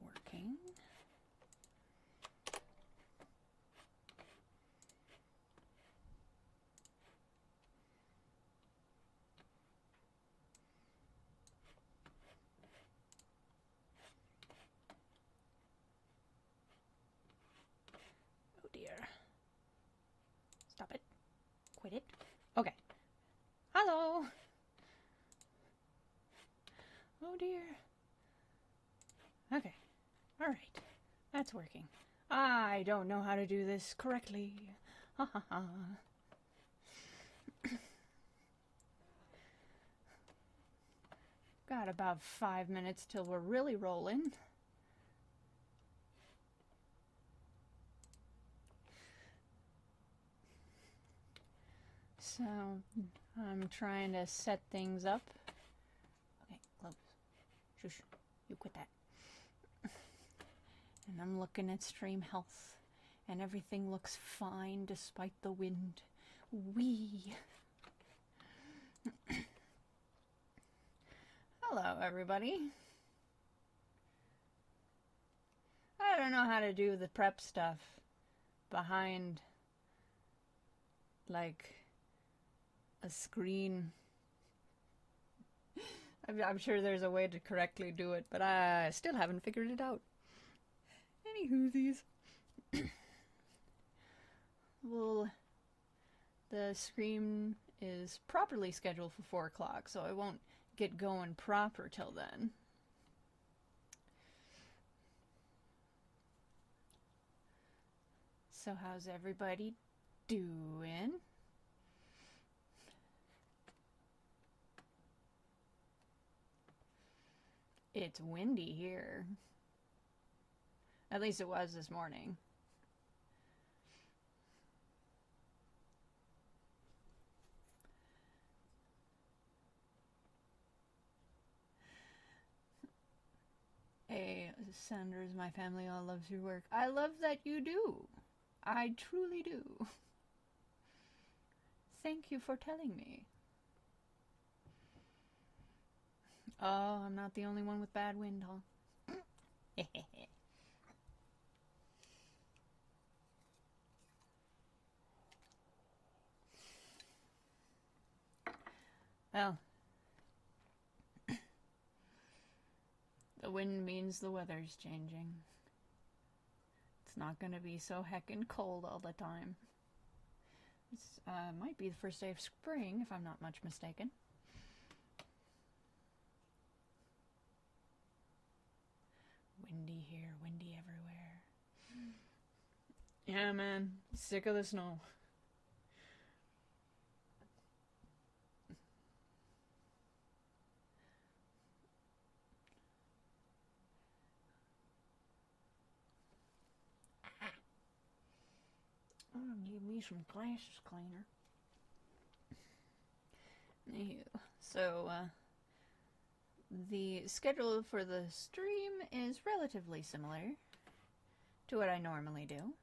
working. Oh dear. Stop it. Quit it. Okay. Hello. Oh dear. Okay. All right. That's working. I don't know how to do this correctly. Ha ha ha. Got about 5 minutes till we're really rolling. So I'm trying to set things up. Okay, close. Shush. You quit that. And I'm looking at stream health, and everything looks fine despite the wind. Wee. Hello, everybody. I don't know how to do the prep stuff behind, like, a screen. I'm sure there's a way to correctly do it, but I still haven't figured it out. Anywhoosies. Well, the stream is properly scheduled for 4 o'clock, so I won't get going proper till then. So how's everybody doing? It's windy here. At least it was this morning. Hey, Sanders, my family all loves your work. I love that you do. I truly do. Thank you for telling me. Oh, I'm not the only one with bad wind, huh? Well, the wind means the weather's changing. It's not going to be so heckin' cold all the time. This might be the first day of spring, if I'm not much mistaken. Windy here, windy everywhere. Yeah, man. Sick of the snow. Oh, give me some glasses cleaner. So, the schedule for the stream is relatively similar to what I normally do,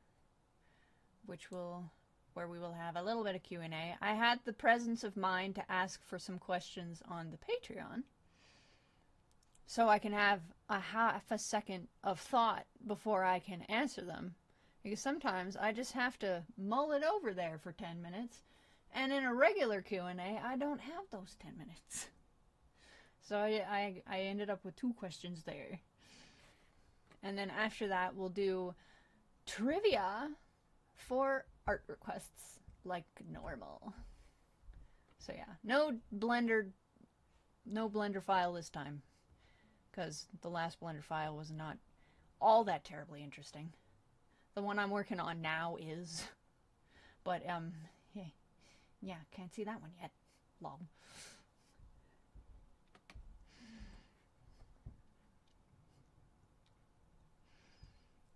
where we will have a little bit of Q&A. I had the presence of mind to ask for some questions on the Patreon, so I can have a half a second of thought before I can answer them. Because sometimes I just have to mull it over there for 10 minutes, and in a regular Q&A, I don't have those 10 minutes. So I ended up with 2 questions there. And then after that, we'll do trivia for art requests like normal. So yeah, no Blender file this time, because the last Blender file was not all that terribly interesting. The one I'm working on now is, but yeah, can't see that one yet. Lol.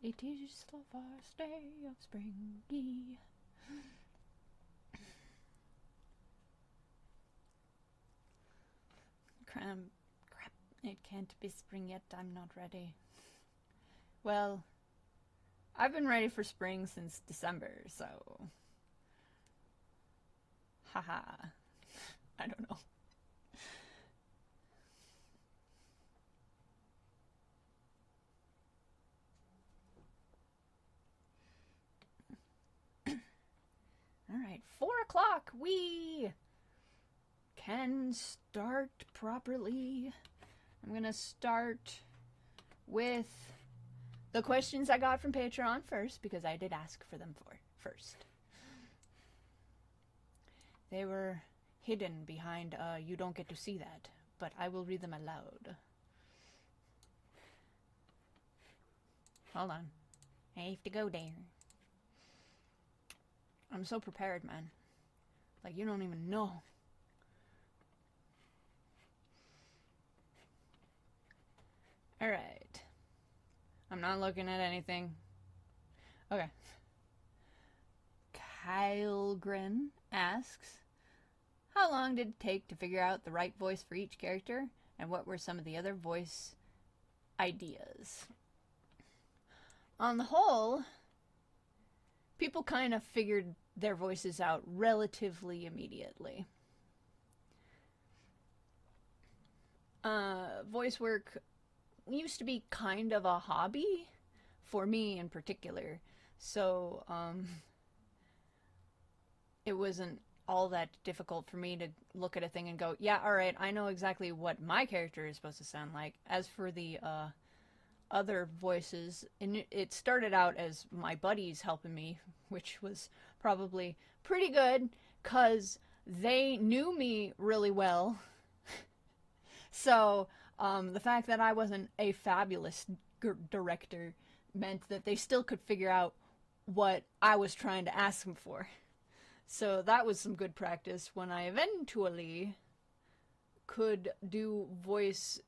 It is the first day of springy. Crap, it can't be spring yet, I'm not ready. Well, I've been ready for spring since December, so... Haha. I don't know. 4 o'clock. We can start properly. I'm gonna start with the questions I got from Patreon first, because I did ask for them first. They were hidden behind you don't get to see that, but I will read them aloud. Hold on. I have to go there. I'm so prepared, man. Like, you don't even know. Alright. I'm not looking at anything. Okay. Kyle Gren asks, how long did it take to figure out the right voice for each character, and what were some of the other voice ideas? On the whole, people kind of figured their voices out relatively immediately. Voice work used to be kind of a hobby for me in particular, so it wasn't all that difficult for me to look at a thing and go, yeah, alright, I know exactly what my character is supposed to sound like. As for the other voices, and it started out as my buddies helping me, which was probably pretty good, because they knew me really well. So the fact that I wasn't a fabulous director meant that they still could figure out what I was trying to ask them for. So that was some good practice when I eventually could do voice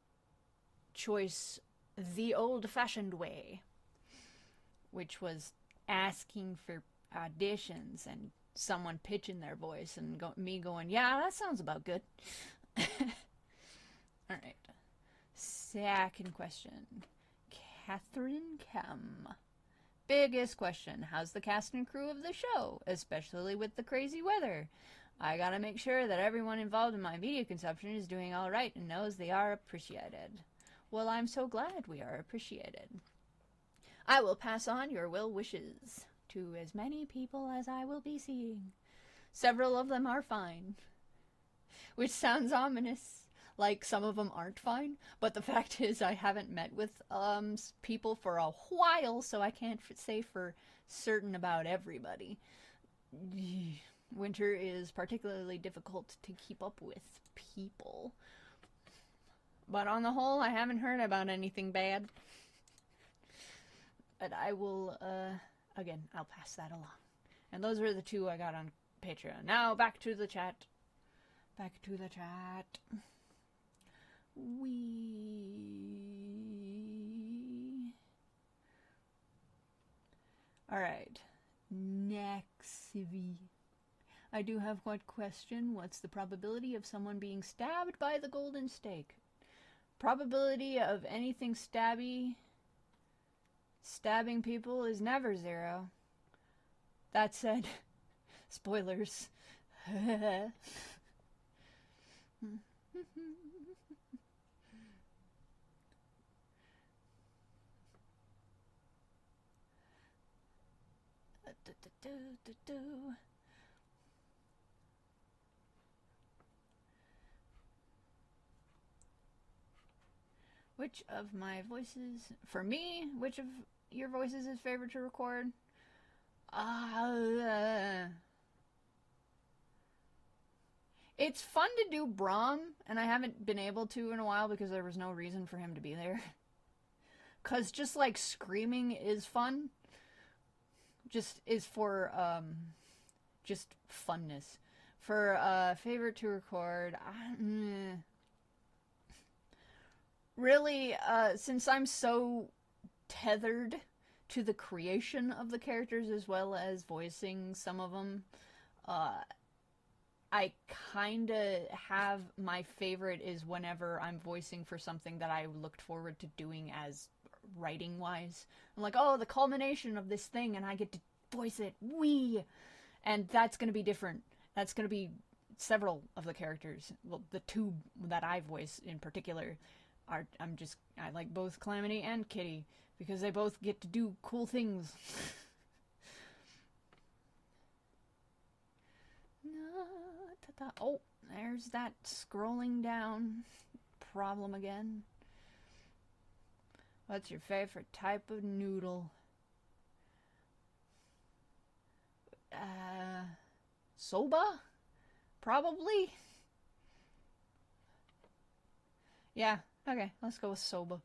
choice the old-fashioned way, which was asking for auditions and someone pitching their voice and me going, yeah, that sounds about good. Alright. Second question. Catherine Kem. Biggest question. How's the cast and crew of the show, especially with the crazy weather? I gotta make sure that everyone involved in my media consumption is doing alright and knows they are appreciated. Well, I'm so glad we are appreciated. I will pass on your well wishes to as many people as I will be seeing. Several of them are fine. Which sounds ominous. Like, some of them aren't fine, but the fact is I haven't met with people for a while, so I can't say for certain about everybody. Winter is particularly difficult to keep up with people. But on the whole, I haven't heard about anything bad. But I will, again, I'll pass that along. And those are the two I got on Patreon. Now, back to the chat. Back to the chat. Alright. Next. I do have one question. What's the probability of someone being stabbed by the golden stake? Probability of anything stabbing people is never 0. That said, spoilers. Which of my voices, for me, which of your voices is favorite to record? It's fun to do Brahm, and I haven't been able to in a while because there was no reason for him to be there. Because just like screaming is fun, just is for just funness. For favorite to record, really, since I'm so tethered to the creation of the characters as well as voicing some of them, I kinda have my favorite is whenever I'm voicing for something that I looked forward to doing as writing wise. I'm like, oh, the culmination of this thing, and I get to voice it. Wee! And that's gonna be different. That's gonna be several of the characters. Well, the two that I voice in particular are, I like both Calamity and Kitty because they both get to do cool things. Oh, there's that scrolling down problem again. What's your favorite type of noodle? Soba? Probably? Yeah, okay, let's go with soba.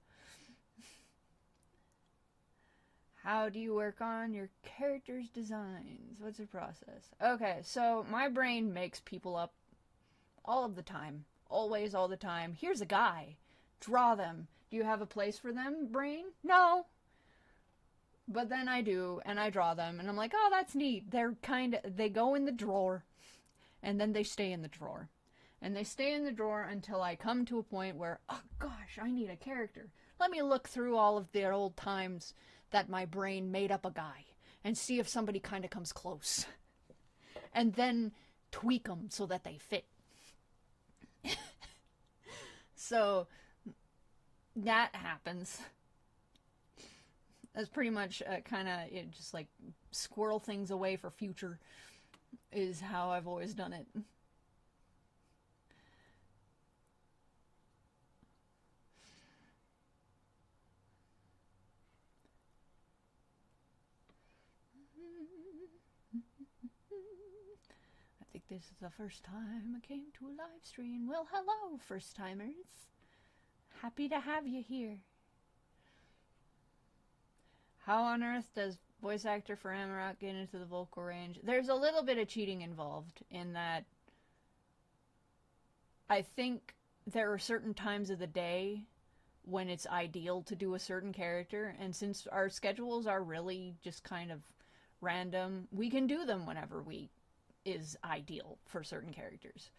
How do you work on your character's designs? What's the process? Okay, so my brain makes people up all of the time. Always, all the time. Here's a guy. Draw them. Do you have a place for them, brain? No. But then I do, and I draw them, and I'm like, oh, that's neat. They go in the drawer, and then they stay in the drawer. And they stay in the drawer until I come to a point where, oh gosh, I need a character. Let me look through all of the old times that my brain made up a guy and see if somebody kind of comes close. And then tweak them so that they fit. So that happens. That's pretty much kind of just like squirrel things away for future is how I've always done it. I think this is the first time I came to a live stream. Well, hello, first timers. Happy to have you here. How on earth does voice actor for Amarok get into the vocal range? There's a little bit of cheating involved in that. I think there are certain times of the day when it's ideal to do a certain character, and since our schedules are really just kind of random, we can do them whenever is ideal for certain characters.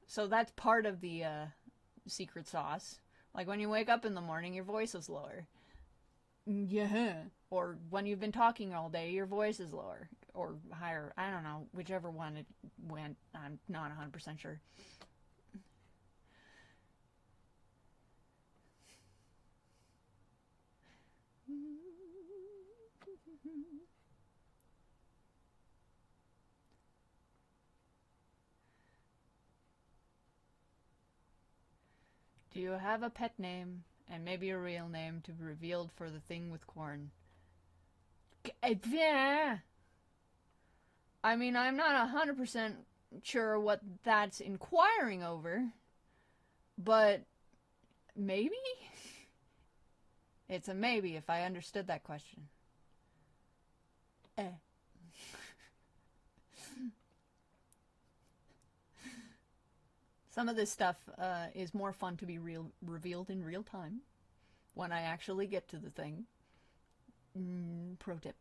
So that's part of the secret sauce. Like when you wake up in the morning, your voice is lower. Yeah. Or when you've been talking all day, your voice is lower. Or higher. I don't know. Whichever one it went. I'm not 100% sure. Do you have a pet name? And maybe a real name to be revealed for the thing with corn? Yeah. I mean, I'm not 100% sure what that's inquiring over, but maybe? It's a maybe if I understood that question. Some of this stuff is more fun to be revealed in real time when I actually get to the thing. Pro tip.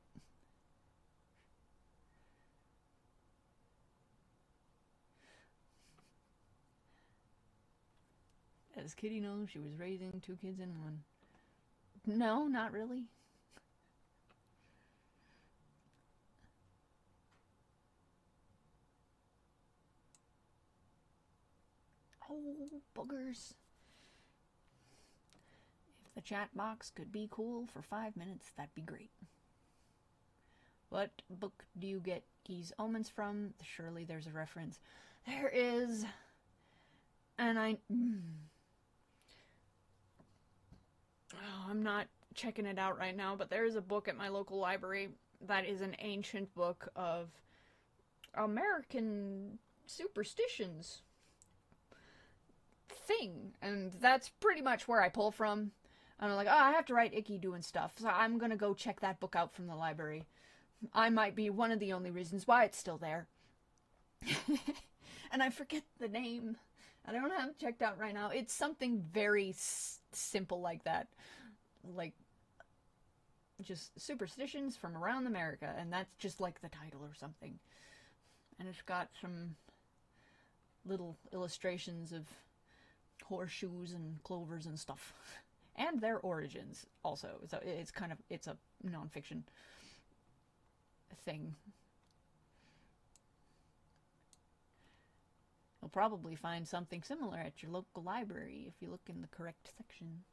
As Kitty knows, she was raising 2 kids in one. No, not really. Oh, boogers. If the chat box could be cool for 5 minutes, that'd be great. What book do you get Gee's Omens from? Surely there's a reference. There is. And I'm not checking it out right now, but there is a book at my local library that is an ancient book of American superstitions thing, and that's pretty much where I pull from. And I'm like, oh, I have to write Icky doing stuff, so I'm gonna go check that book out from the library. I might be one of the only reasons why it's still there. And I forget the name. I don't have it checked out right now. It's something very simple like that. Like, just superstitions from around America, and that's just like the title or something. And it's got some little illustrations of horseshoes and clovers and stuff. And their origins also. So it's a nonfiction thing. You'll probably find something similar at your local library if you look in the correct section.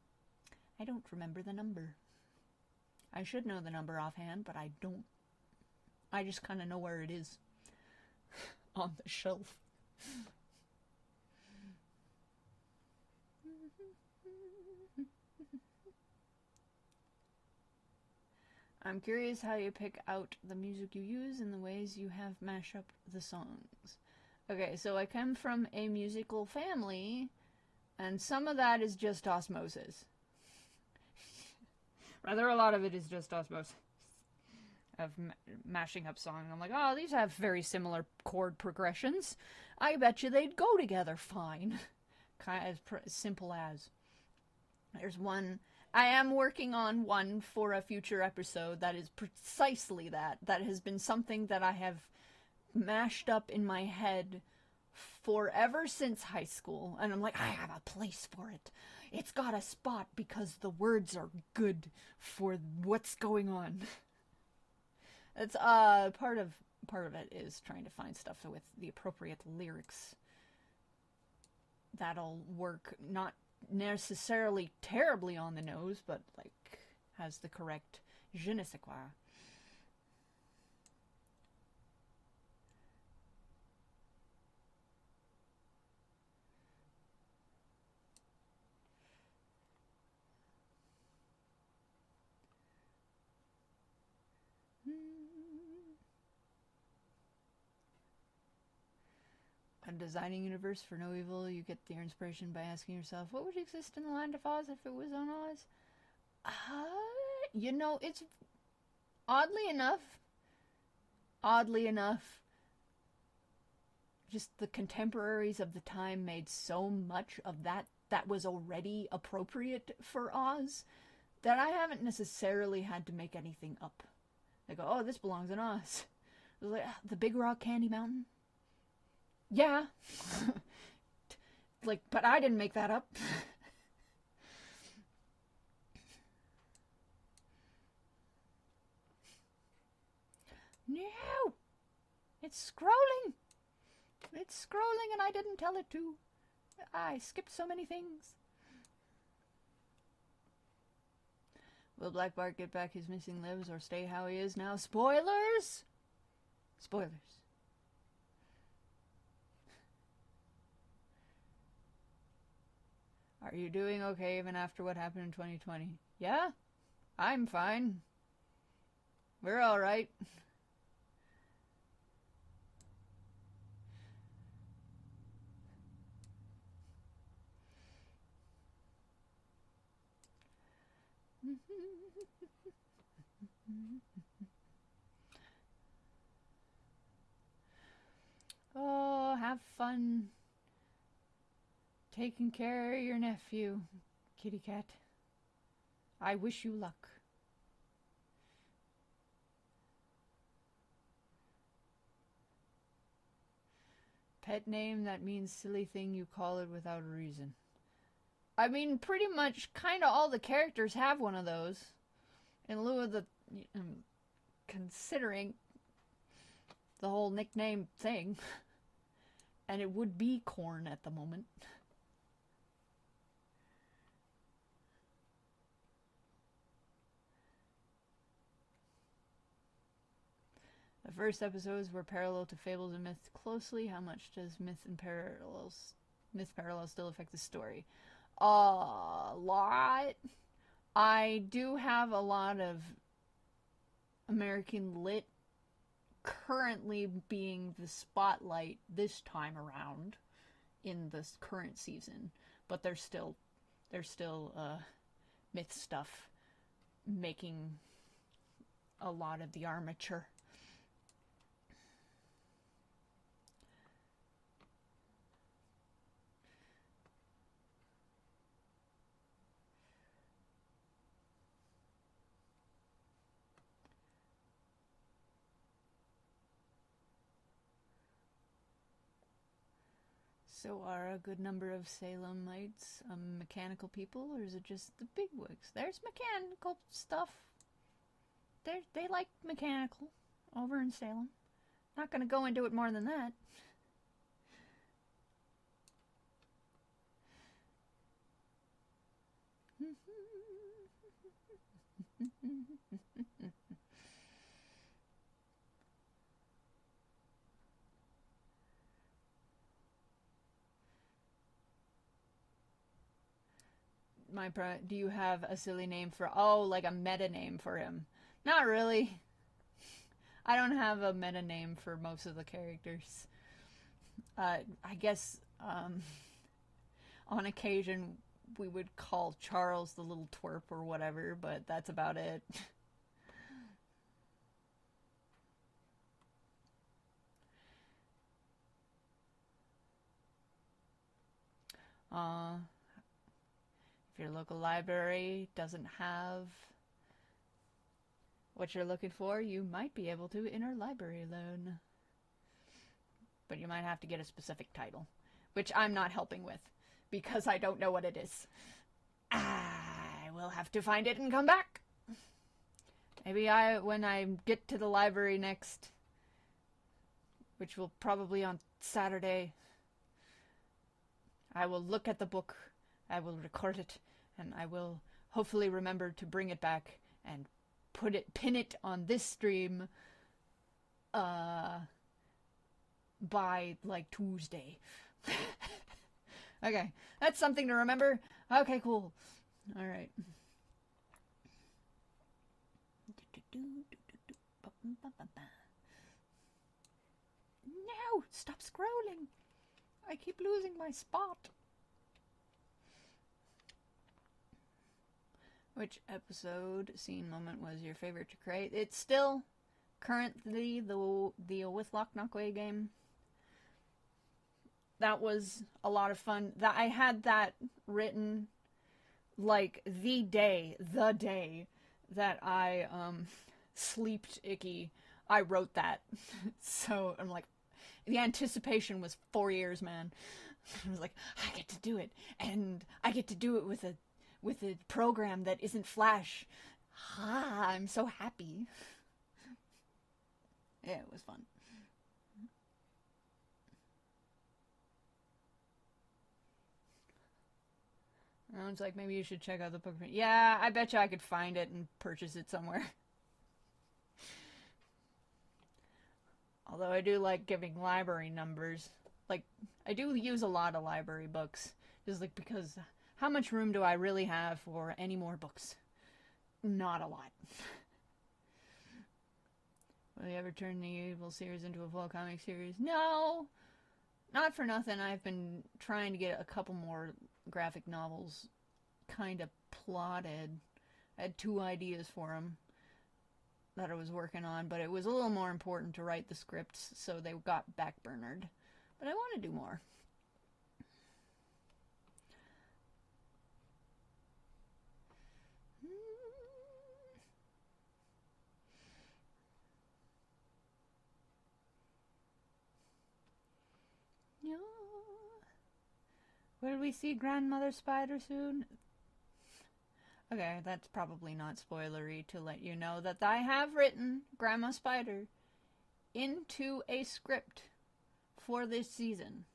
I don't remember the number. I should know the number offhand, but I don't. I just kind of know where it is on the shelf. I'm curious how you pick out the music you use and the ways you have mash up the songs. Okay, so I come from a musical family, and some of that is just osmosis. Rather, a lot of it is just osmosis. Of mashing up songs. I'm like, oh, these have very similar chord progressions. I bet you they'd go together fine. Kind of as simple as. There's one. I am working on one for a future episode that is precisely that. That has been something that I have mashed up in my head forever since high school. And I'm like, I have a place for it. It's got a spot because the words are good for what's going on. It's part of it is trying to find stuff with the appropriate lyrics that'll work, not necessarily terribly on the nose, but like has the correct je ne sais quoi. On designing universe for no evil, you get your inspiration by asking yourself, what would exist in the land of Oz if it was on Oz? You know, it's oddly enough, just the contemporaries of the time made so much of that was already appropriate for Oz that I haven't necessarily had to make anything up. I go, oh, this belongs in Oz. I was like, the Big Rock Candy Mountain? Yeah. Like, but I didn't make that up. No! It's scrolling! It's scrolling and I didn't tell it to. I skipped so many things. Will Black Bart get back his missing limbs or stay how he is now? Spoilers! Spoilers. Are you doing okay even after what happened in 2020? Yeah, I'm fine. We're alright. Oh, have fun taking care of your nephew, kitty cat. I wish you luck. Pet name that means silly thing you call it without a reason. I mean, pretty much kind of all the characters have one of those. In lieu of the... considering the whole nickname thing. And it would be Corn at the moment. The first episodes were parallel to fables and myths closely. How much does myth parallels still affect the story? A lot. I do have a lot of American Lit currently being the spotlight this time around in this current season, but there's still myth stuff making a lot of the armature. So are a good number of Salemites mechanical people, or is it just the bigwigs? There's mechanical stuff. They like mechanical over in Salem. Not going to go into it more than that. Do you have a silly name for, oh, like a meta name for him? Not really. I don't have a meta name for most of the characters. I guess on occasion we would call Charles the little twerp or whatever, but that's about it. If your local library doesn't have what you're looking for, you might be able to interlibrary loan. But you might have to get a specific title, which I'm not helping with because I don't know what it is. I will have to find it and come back. Maybe when I get to the library next, which will probably on Saturday, I will look at the book, I will record it, and I will hopefully remember to bring it back and pin it on this stream by like Tuesday. Okay, that's something to remember. Okay, cool. All right. No, stop scrolling. I keep losing my spot. Which episode, scene, moment was your favorite to create? It's still currently the With Lock Knockaway game. That was a lot of fun. That I had that written like the day that I sleeped icky. I wrote that. So I'm like, the anticipation was 4 years, man. I was like, I get to do it, and I get to do it with a program that isn't Flash. Ah, I'm so happy. Yeah, it was fun. I was like, maybe you should check out the book. Yeah, I bet you I could find it and purchase it somewhere. Although I do like giving library numbers. Like, I do use a lot of library books. Just like, because how much room do I really have for any more books? Not a lot. Will you ever turn the Evil series into a full comic series? No! Not for nothing. I've been trying to get a couple more graphic novels kind of plotted. I had 2 ideas for them that I was working on, but it was a little more important to write the scripts, so they got backburnered. But I want to do more. Yeah. Will we see Grandmother Spider soon? Okay, that's probably not spoilery to let you know that I have written Grandma Spider into a script for this season.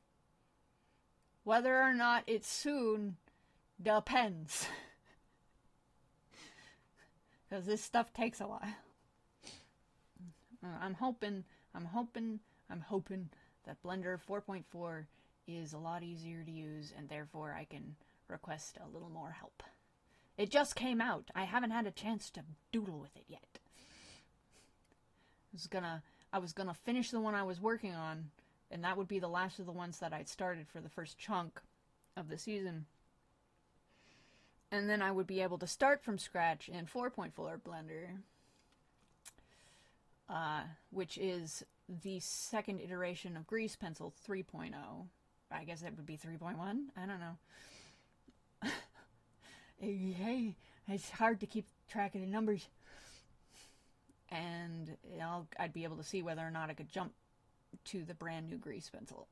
Whether or not it's soon depends. Because this stuff takes a while. I'm hoping that Blender 4.4 is a lot easier to use, and therefore I can request a little more help. It just came out. I haven't had a chance to doodle with it yet. I was gonna finish the one I was working on, and that would be the last of the ones that I'd started for the first chunk of the season. And then I would be able to start from scratch in 4.4 Blender, which is the second iteration of Grease Pencil 3.0. I guess that would be 3.1? I don't know. Hey, it's hard to keep track of the numbers. And I'd be able to see whether or not I could jump to the brand new Grease Pencil.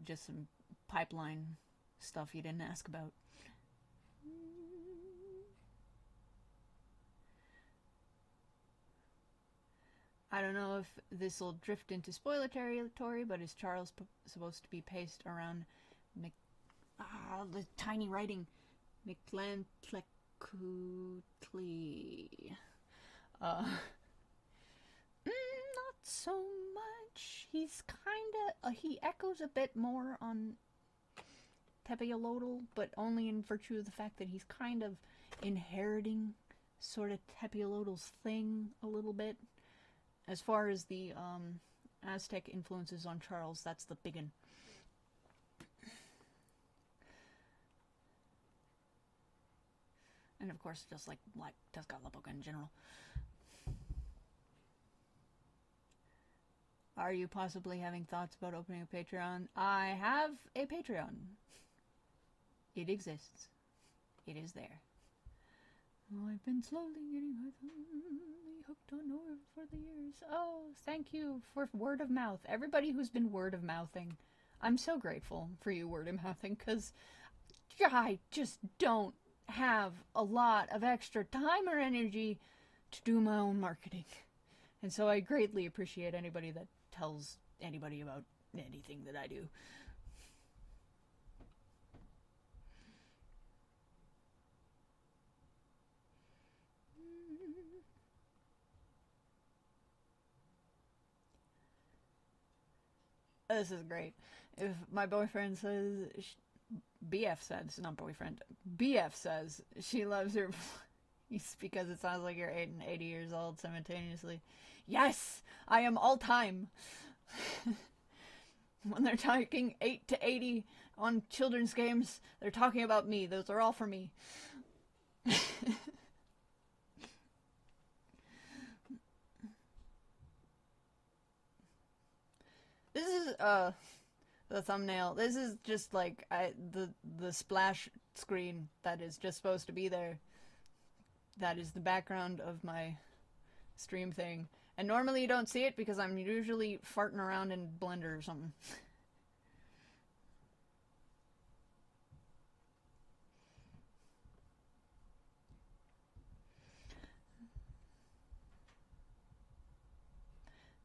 Just some pipeline stuff you didn't ask about. I don't know if this will drift into spoiler territory, but is Charles supposed to be paced around the tiny writing McClantley? Not so much. He's kinda he echoes a bit more on Tepiolodal, but only in virtue of the fact that he's kind of inheriting sort of Tepiolodal's thing a little bit. As far as the Aztec influences on Charles, that's the big one. And of course, just like Tezcatlipoca in general. Are you possibly having thoughts about opening a Patreon? I have a Patreon. It exists. It is there. Oh, I've been slowly getting hooked on Nora for the years. Oh, thank you for word of mouth. Everybody who's been word of mouthing. I'm so grateful for you word of mouthing, because I just don't have a lot of extra time or energy to do my own marketing. And so I greatly appreciate anybody that tells anybody about anything that I do. This is great. If my boyfriend says, BF says, not boyfriend, BF says she loves her voice because it sounds like you're 8 and 80 years old simultaneously. Yes, I am all time. When they're talking 8 to 80 on children's games, they're talking about me. Those are all for me. This is the thumbnail. This is just like the splash screen that is just supposed to be there. That is the background of my stream thing. And normally you don't see it because I'm usually farting around in Blender or something.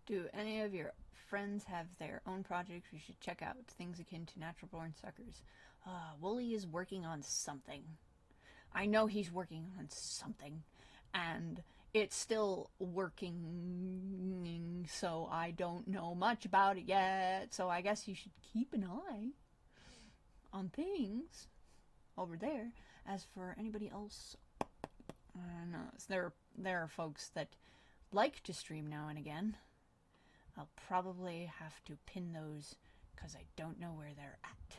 Do any of your friends have their own projects you should check out? Things akin to Natural Born Suckers. Wooly is working on something. I know he's working on something. And it's still working, so I don't know much about it yet. So I guess you should keep an eye on things over there. As for anybody else, I don't know. There are folks that like to stream now and again. I'll probably have to pin those because I don't know where they're at.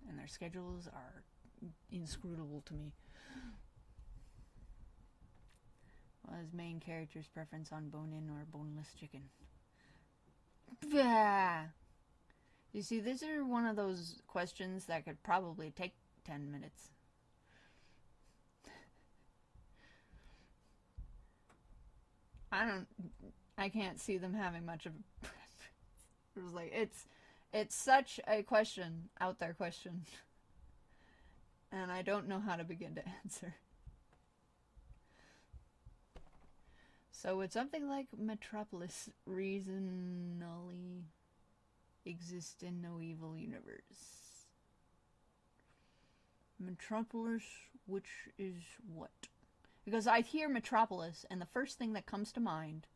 And their schedules are inscrutable to me. What is main character's preference on bone-in or boneless chicken? Bah! You see, these are one of those questions that could probably take 10 minutes. I can't see them having much of a preference. It was like, it's such a question, out there question. And I don't know how to begin to answer. So it's something like Metropolis reasonably exists in no evil universe. Metropolis, which is what? Because I hear Metropolis, and the first thing that comes to mind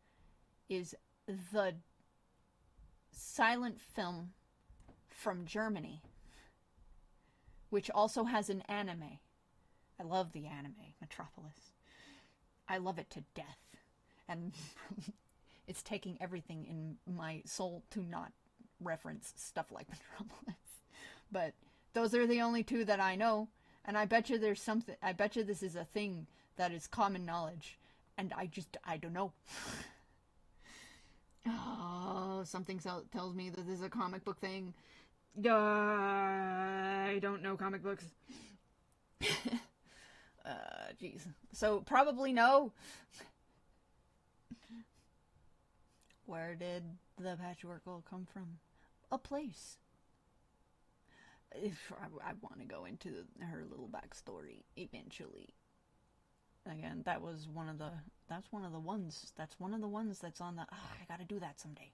is the silent film from Germany, which also has an anime. I love the anime, Metropolis. I love it to death. And it's taking everything in my soul to not reference stuff like Metropolis. But those are the only two that I know. And I bet you there's something, I bet you this is a thing that is common knowledge. And I don't know. Oh, something tells me that this is a comic book thing. I don't know comic books. Jeez. So probably no. Where did the patchwork all come from? A place. If I want to go into her little backstory eventually. Again, that's one of the ones that's on the, I gotta do that someday.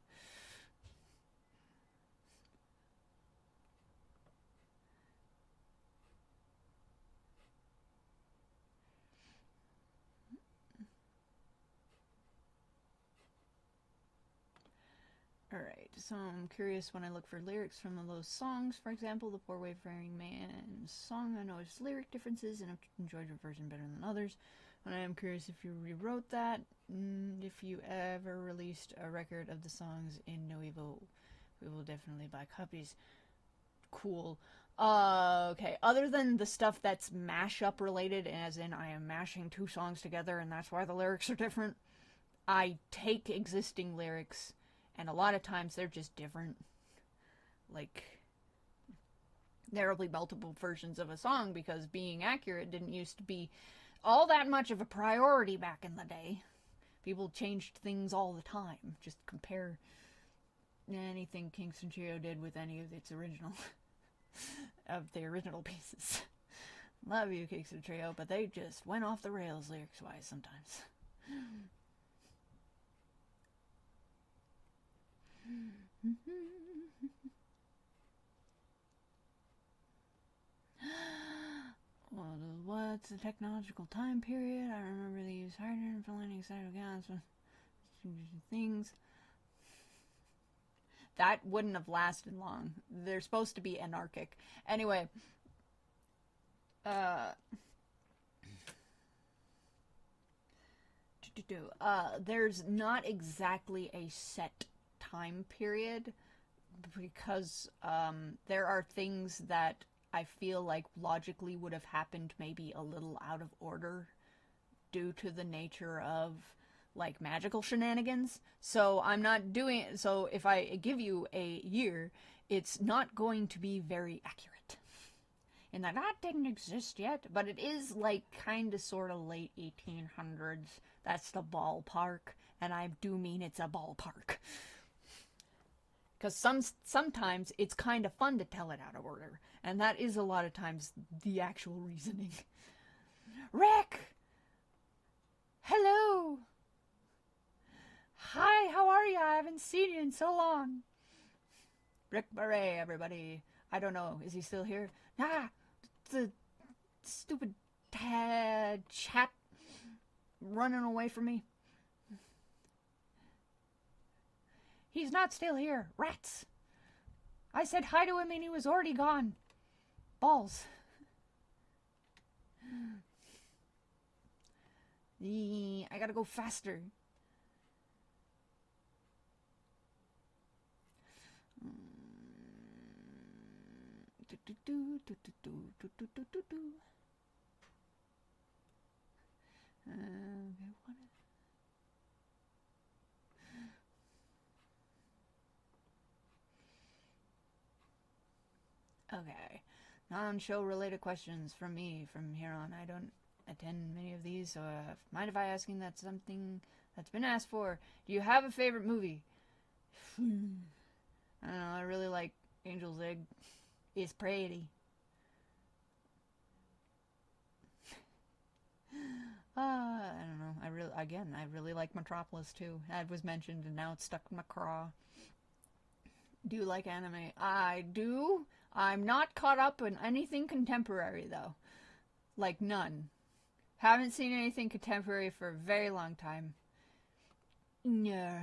Alright, so I'm curious when I look for lyrics from those songs. For example, the Poor Wayfaring Man song. I noticed lyric differences and have enjoyed your version better than others. And I am curious if you rewrote that, if you ever released a record of the songs in No Evil. We will definitely buy copies. Cool. Okay, other than the stuff that's mashup related, as in I am mashing two songs together and that's why the lyrics are different, I take existing lyrics and a lot of times they're just different. Like, there'll be multiple versions of a song because being accurate didn't used to be all that much of a priority back in the day. People changed things all the time. Just compare anything Kingston Trio did with any of its original of the original pieces. Love you, Kingston Trio, but they just went off the rails lyrics-wise sometimes. Well, what's the technological time period? I remember they used hydrogen for lighting excited gas. Things that wouldn't have lasted long. They're supposed to be anarchic. Anyway, there's not exactly a set time period because there are things that I feel like logically would have happened maybe a little out of order due to the nature of like magical shenanigans. So I'm not doing so if I give you a year, it's not going to be very accurate. And that didn't exist yet, but it is like kind of sort of late 1800s. That's the ballpark, and I do mean it's a ballpark. Because sometimes it's kind of fun to tell it out of order, and that is a lot of times the actual reasoning. Rick! Hello! Hi, how are you? I haven't seen you in so long. Rick Beret, everybody. I don't know, is he still here? Ah! The stupid chat running away from me. He's not still here. Rats. I said hi to him and he was already gone. Balls. I gotta go faster. Okay. Non-show related questions from me from here on. I don't attend many of these, so mind if I asking that something that's been asked for? Do you have a favorite movie? I don't know. I really like Angel's Egg. It's pretty. I don't know. I really like Metropolis too. That was mentioned and now it's stuck in my craw. Do you like anime? I do. I'm not caught up in anything contemporary though. Like none. Haven't seen anything contemporary for a very long time. No.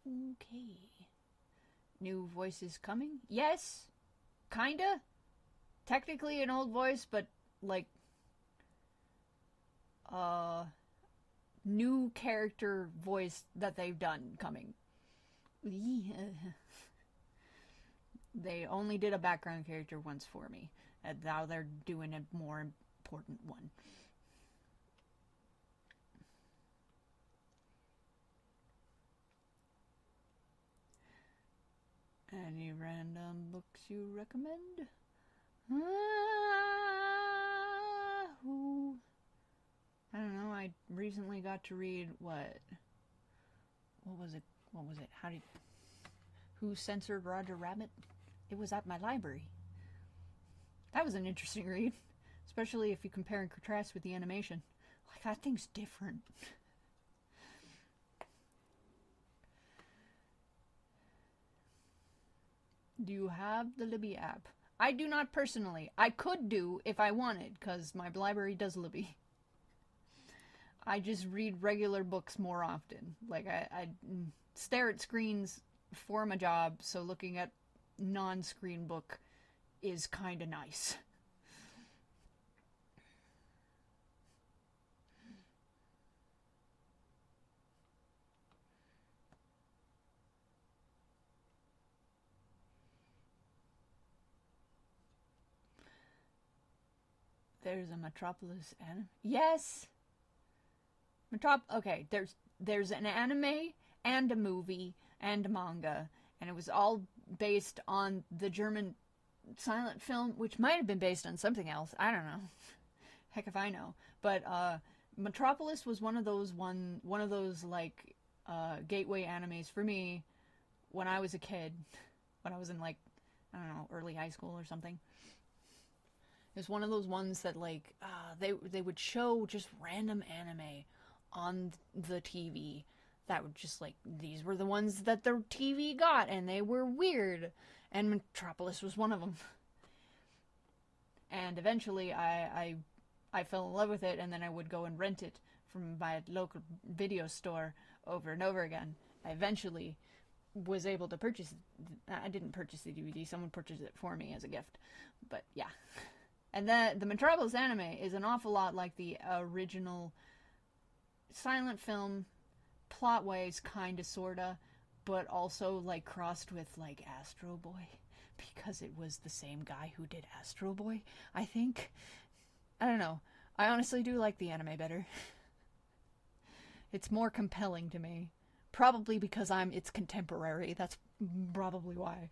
Okay. New voices coming? Yes. Kinda. Technically an old voice, but like new character voice that they've done coming. They only did a background character once for me, and now they're doing a more important one. Any random books you recommend? I don't know. I recently got to read what was it? Who censored Roger Rabbit? It was at my library. That was an interesting read, especially if you compare and contrast with the animation. Like, that thing's different. Do you have the Libby app? I do not personally. I could do if I wanted, because my library does Libby. I just read regular books more often. Like, I stare at screens for my job, so looking at non-screen book is kind of nice. There's a Metropolis anime. Yes. Okay, there's an anime and a movie and a manga, and it was all based on the German silent film, which might have been based on something else. I don't know. Heck if I know. But Metropolis was one of those like gateway animes for me when I was a kid, when I was in like, I don't know, early high school or something. It was one of those ones that like they would show just random anime on the TV that would just like, these were the ones that the TV got and they were weird, and Metropolis was one of them. And eventually I fell in love with it, and then I would go and rent it from my local video store over and over again. I eventually was able to purchase it. I didn't purchase the DVD, someone purchased it for me as a gift. But yeah. And the Metropolis anime is an awful lot like the original silent film, plot-wise, kinda, sorta, but also like crossed with like Astro Boy, because it was the same guy who did Astro Boy, I think. I don't know. I honestly do like the anime better. It's more compelling to me. Probably because it's contemporary. That's probably why.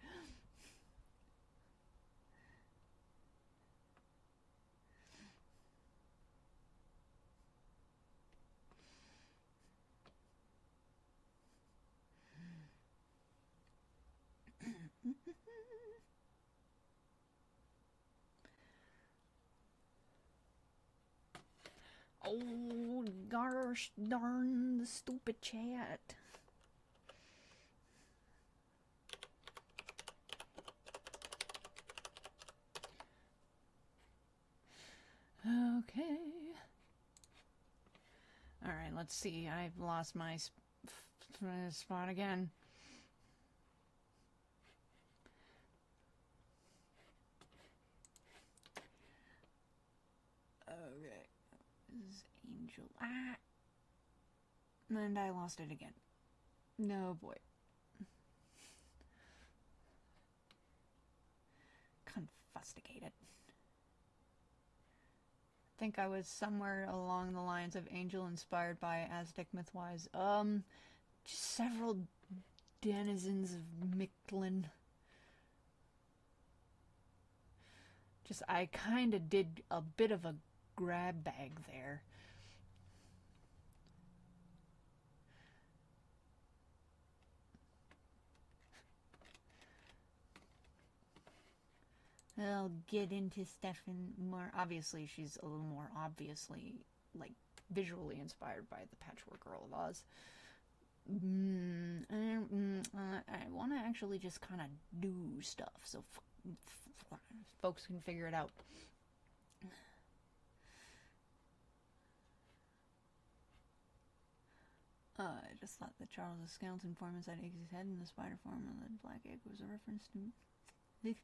Oh, gosh darn the stupid chat. Okay. Alright, let's see. I've lost my spot again. Okay. This is Angel. And I lost it again. No, boy. Confusticated. I think I was somewhere along the lines of Angel inspired by Aztec myth-wise. Just several denizens of Mictlan. Just, I kind of did a bit of a grab bag there. I'll get into stuff in more. Obviously, she's a little more obviously, like, visually inspired by the Patchwork Girl of Oz. I want to actually just kind of do stuff so folks can figure it out. I just thought that Charles' skeleton form inside Iggy's head and the spider form of the black egg was a reference to... This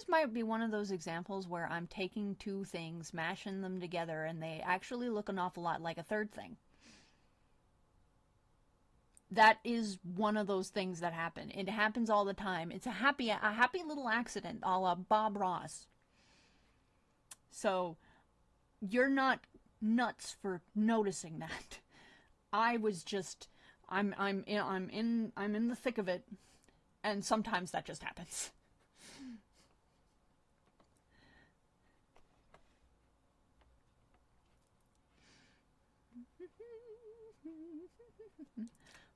might be one of those examples where I'm taking two things, mashing them together, and they actually look an awful lot like a third thing. That is one of those things that happen. It happens all the time. It's a happy little accident, a la Bob Ross. So you're not nuts for noticing that. I was just, I'm in the thick of it, and sometimes that just happens.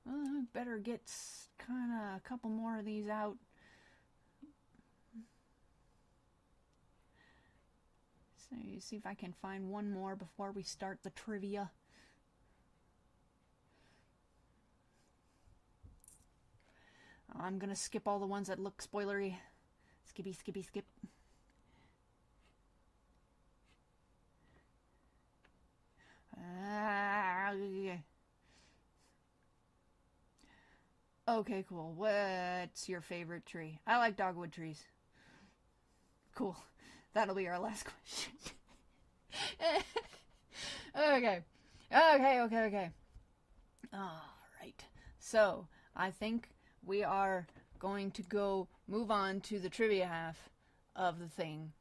Well, I better get kind of a couple more of these out. So you see if I can find one more before we start the trivia. I'm gonna skip all the ones that look spoilery, Skippy, skippy, skip. Okay, cool. What's your favorite tree? I like dogwood trees. Cool. That'll be our last question. Okay. Okay. Alright. So, I think we are going to move on to the trivia half of the thing.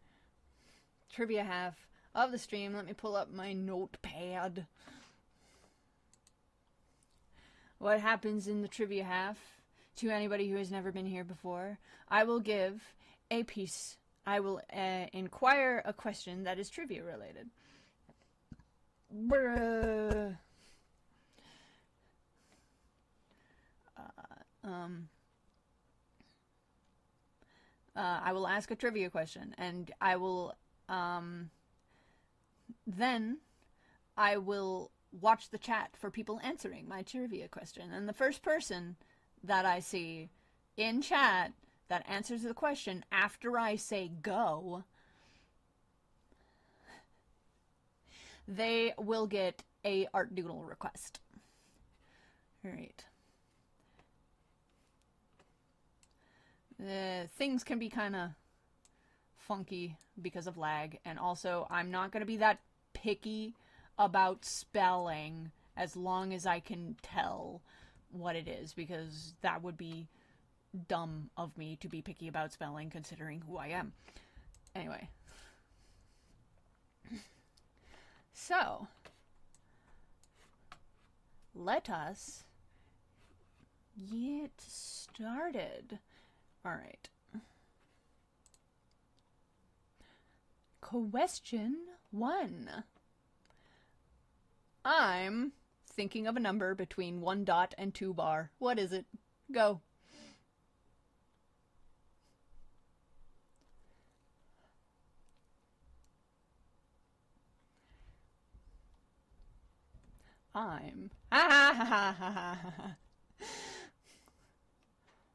Trivia half of the stream. Let me pull up my notepad. What happens in the trivia half, to anybody who has never been here before, I will give a piece. I will inquire a question that is trivia related. I will ask a trivia question, and I will then I will watch the chat for people answering my trivia question. And the first person that I see in chat that answers the question after I say go, they will get a art doodle request. Alright. Things can be kind of funky because of lag, and also I'm not going to be that picky about spelling as long as I can tell what it is, because that would be dumb of me to be picky about spelling considering who I am. Anyway. So, let us get started. Alright. Question 1. I'm thinking of a number between 1 dot and 2 bar. What is it? Go. I'm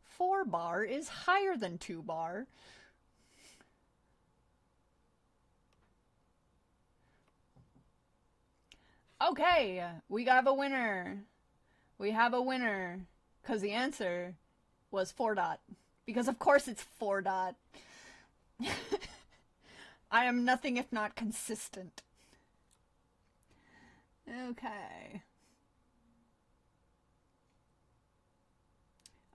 4 bar is higher than 2 bar. Okay, we have a winner. We have a winner. Because the answer was 4 dot. Because of course it's 4 dot. I am nothing if not consistent. Okay.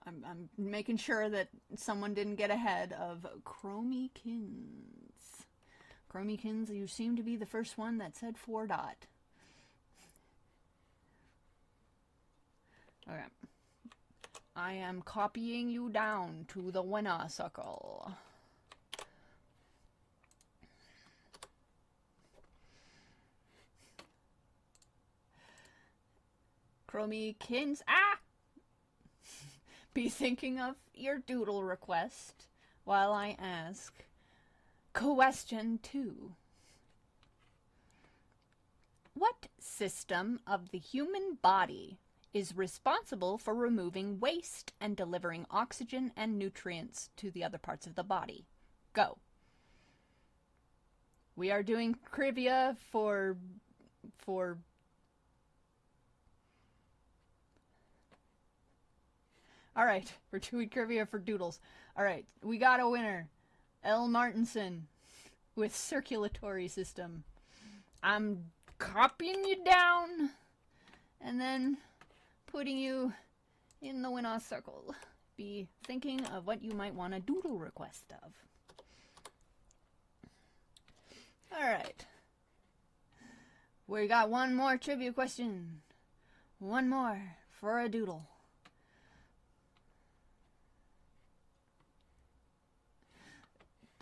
I'm making sure that someone didn't get ahead of Chromykins. Chromykins, you seem to be the first one that said 4 dot. Okay. I am copying you down to the winner circle. Chromykins, be thinking of your doodle request while I ask question 2. What system of the human body is responsible for removing waste and delivering oxygen and nutrients to the other parts of the body? Go. We are doing trivia for Alright, we're doing trivia for doodles. Alright, we got a winner. L. Martinson with circulatory system. I'm copying you down and then putting you in the winner circle. Be thinking of what you might want a doodle request of. Alright. We got one more trivia question. One more for a doodle.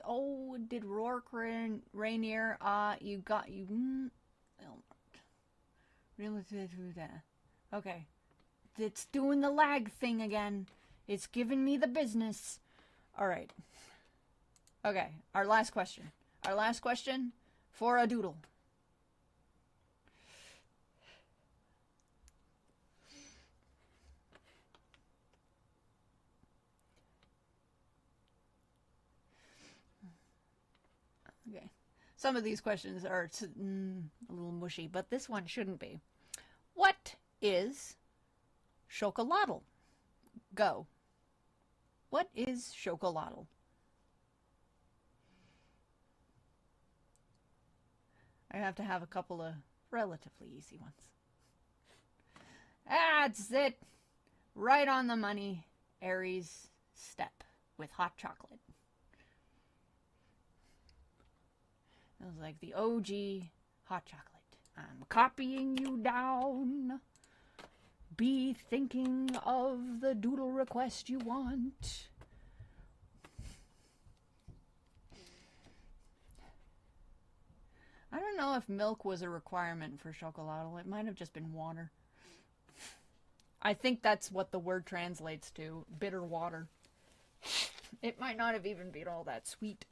Oh, did Rourke Rainier, you got, okay. It's doing the lag thing again. It's giving me the business. Alright. Okay, our last question. Our last question for a doodle. Some of these questions are a little mushy, but this one shouldn't be. What is chocolatl? Go. What is chocolatl? I have to have a couple of relatively easy ones. That's it. Right on the money. Aries step with hot chocolate. It was like the OG hot chocolate. I'm copying you down. Be thinking of the doodle request you want. I don't know if milk was a requirement for chocolatl. It might have just been water. I think that's what the word translates to. Bitter water. It might not have even been all that sweet.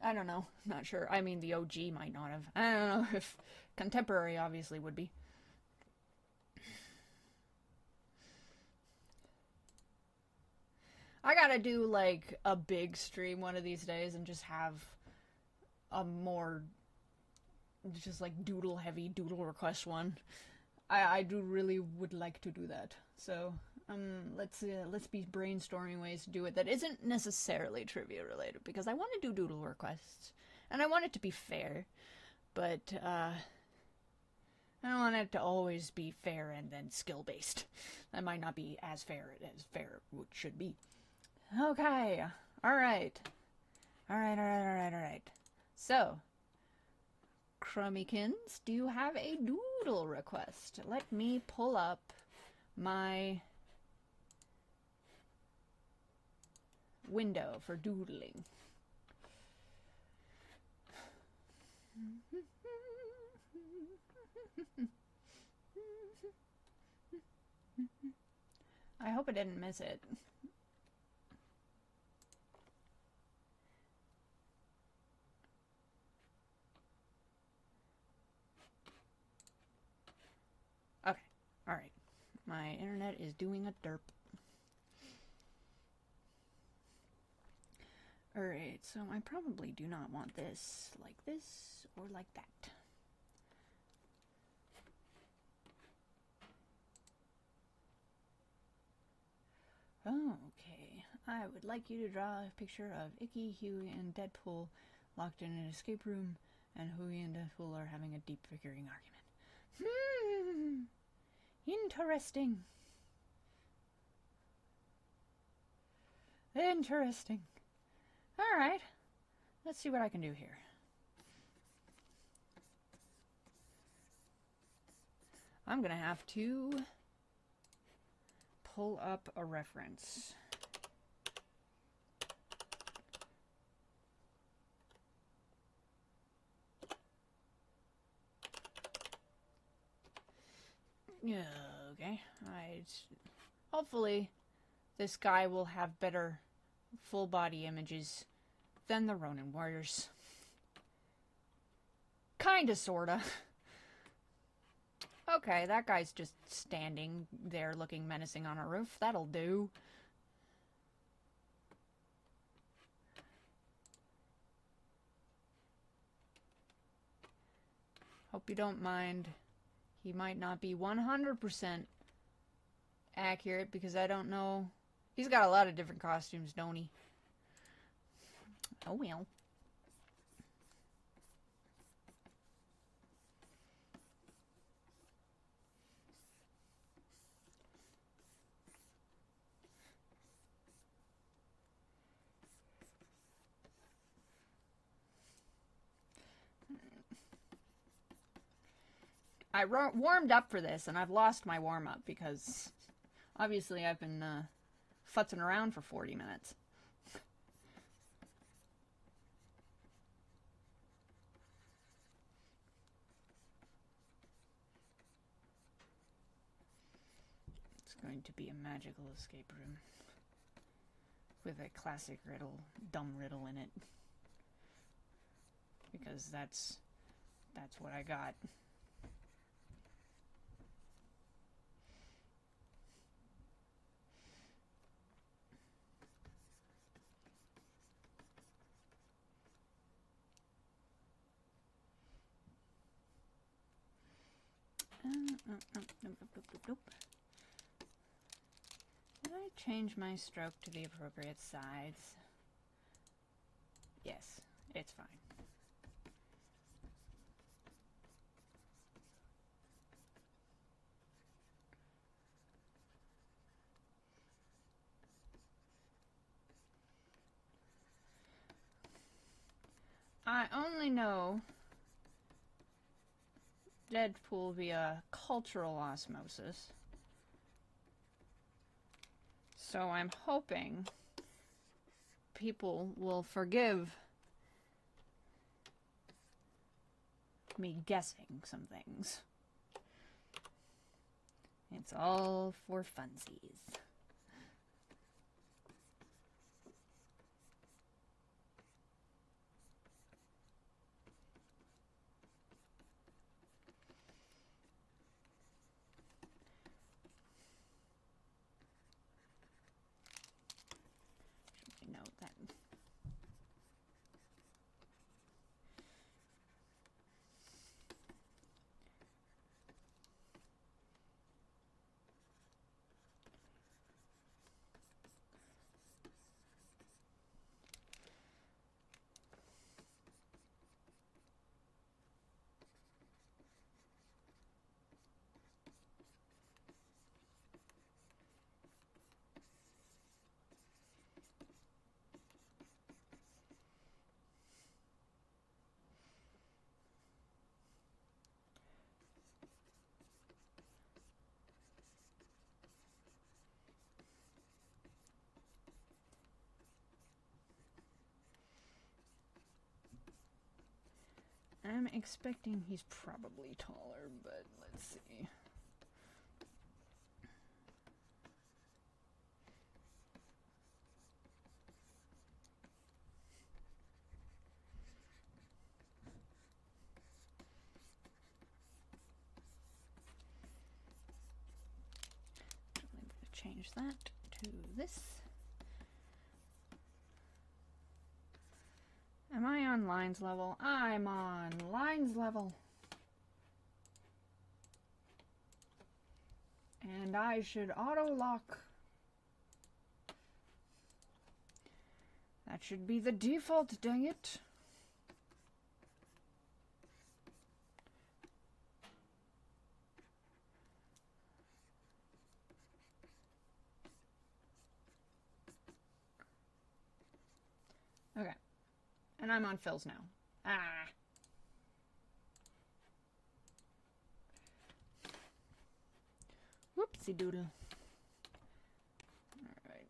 I don't know. Not sure. I mean, the OG might not have. I don't know if contemporary obviously would be. I gotta do like a big stream one of these days and just have a more just like doodle heavy doodle request one. I do really would like to do that. So let's be brainstorming ways to do it that isn't necessarily trivia related, because I want to do doodle requests and I want it to be fair, but I don't want it to always be fair and then skill based. That might not be as fair as fair should be. Okay. All right. So, Crummykins, do you have a doodle request? Let me pull up my window for doodling. I hope I didn't miss it. Okay, alright. My internet is doing a derp. Alright, so I probably do not want this like this or like that. Okay, I would like you to draw a picture of Icky, Huey, and Deadpool locked in an escape room, and Huey and Deadpool are having a deep figuring argument. Interesting. Interesting. Alright, let's see what I can do here. I'm gonna have to pull up a reference. Yeah, okay. Hopefully this guy will have better full body images than the Ronin Warriors. Kinda, sorta. Okay, that guy's just standing there looking menacing on a roof. That'll do. Hope you don't mind. He might not be 100% accurate because I don't know. He's got a lot of different costumes, don't he? Oh well. I warmed up for this, and I've lost my warm-up because obviously I've been futzing around for 40 minutes. It's going to be a magical escape room with a classic riddle, dumb riddle in it, because that's what I got. Nope. Did I change my stroke to the appropriate size? Yes, it's fine. I only know Deadpool via cultural osmosis. So I'm hoping people will forgive me guessing some things. It's all for funsies. Should we note that? I'm expecting he's probably taller, but let's see. I'm going to change that to this. Am I on lines level? I'm on lines level. And I should auto lock. That should be the default, dang it. Okay. And I'm on fills now. Ah. Whoopsie doodle. Alright.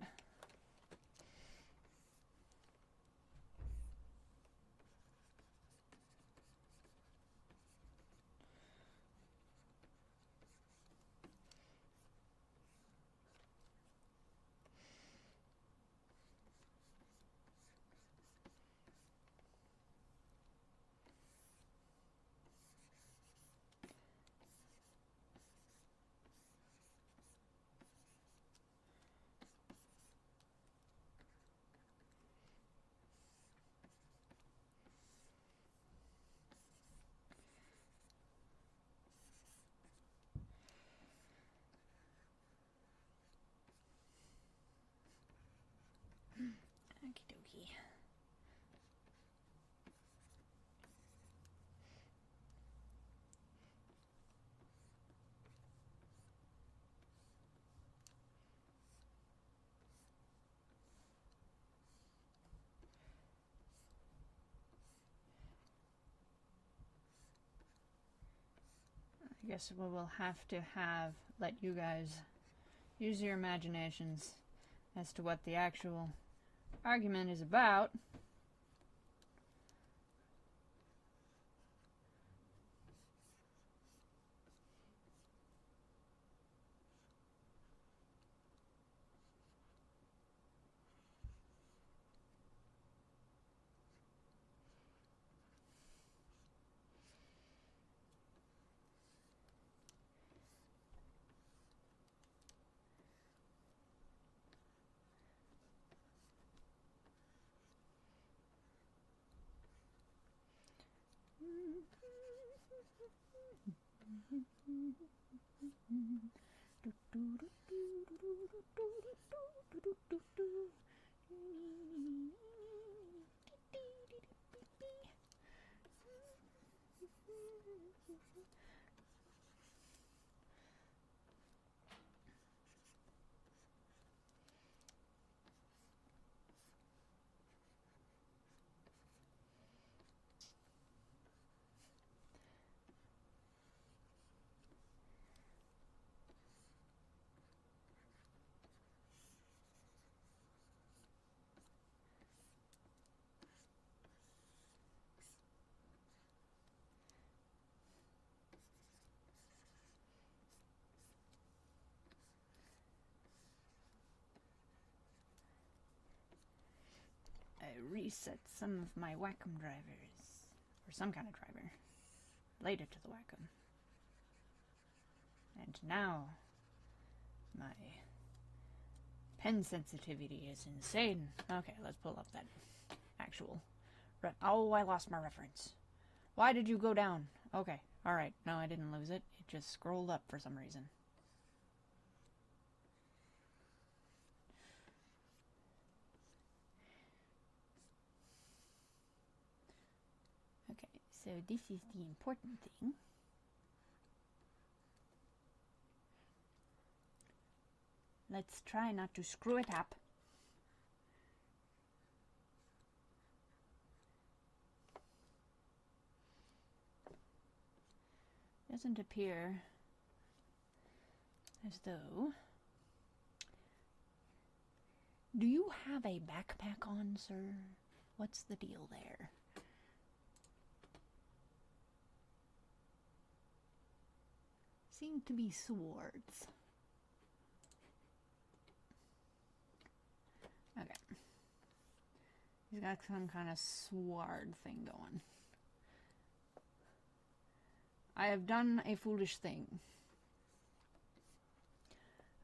Okie dokie. I guess we will have to let you guys use your imaginations as to what the actual argument is about. I reset some of my Wacom drivers, or some kind of driver, related to the Wacom. And now, my pen sensitivity is insane. Okay, let's pull up that actual... Oh, I lost my reference. Why did you go down? Okay, alright. No, I didn't lose it. It just scrolled up for some reason. Okay, so this is the important thing. Let's try not to screw it up. Doesn't appear as though... Do you have a backpack on, sir? What's the deal there? Seem to be swords. Okay. He's got some kind of sword thing going. I have done a foolish thing.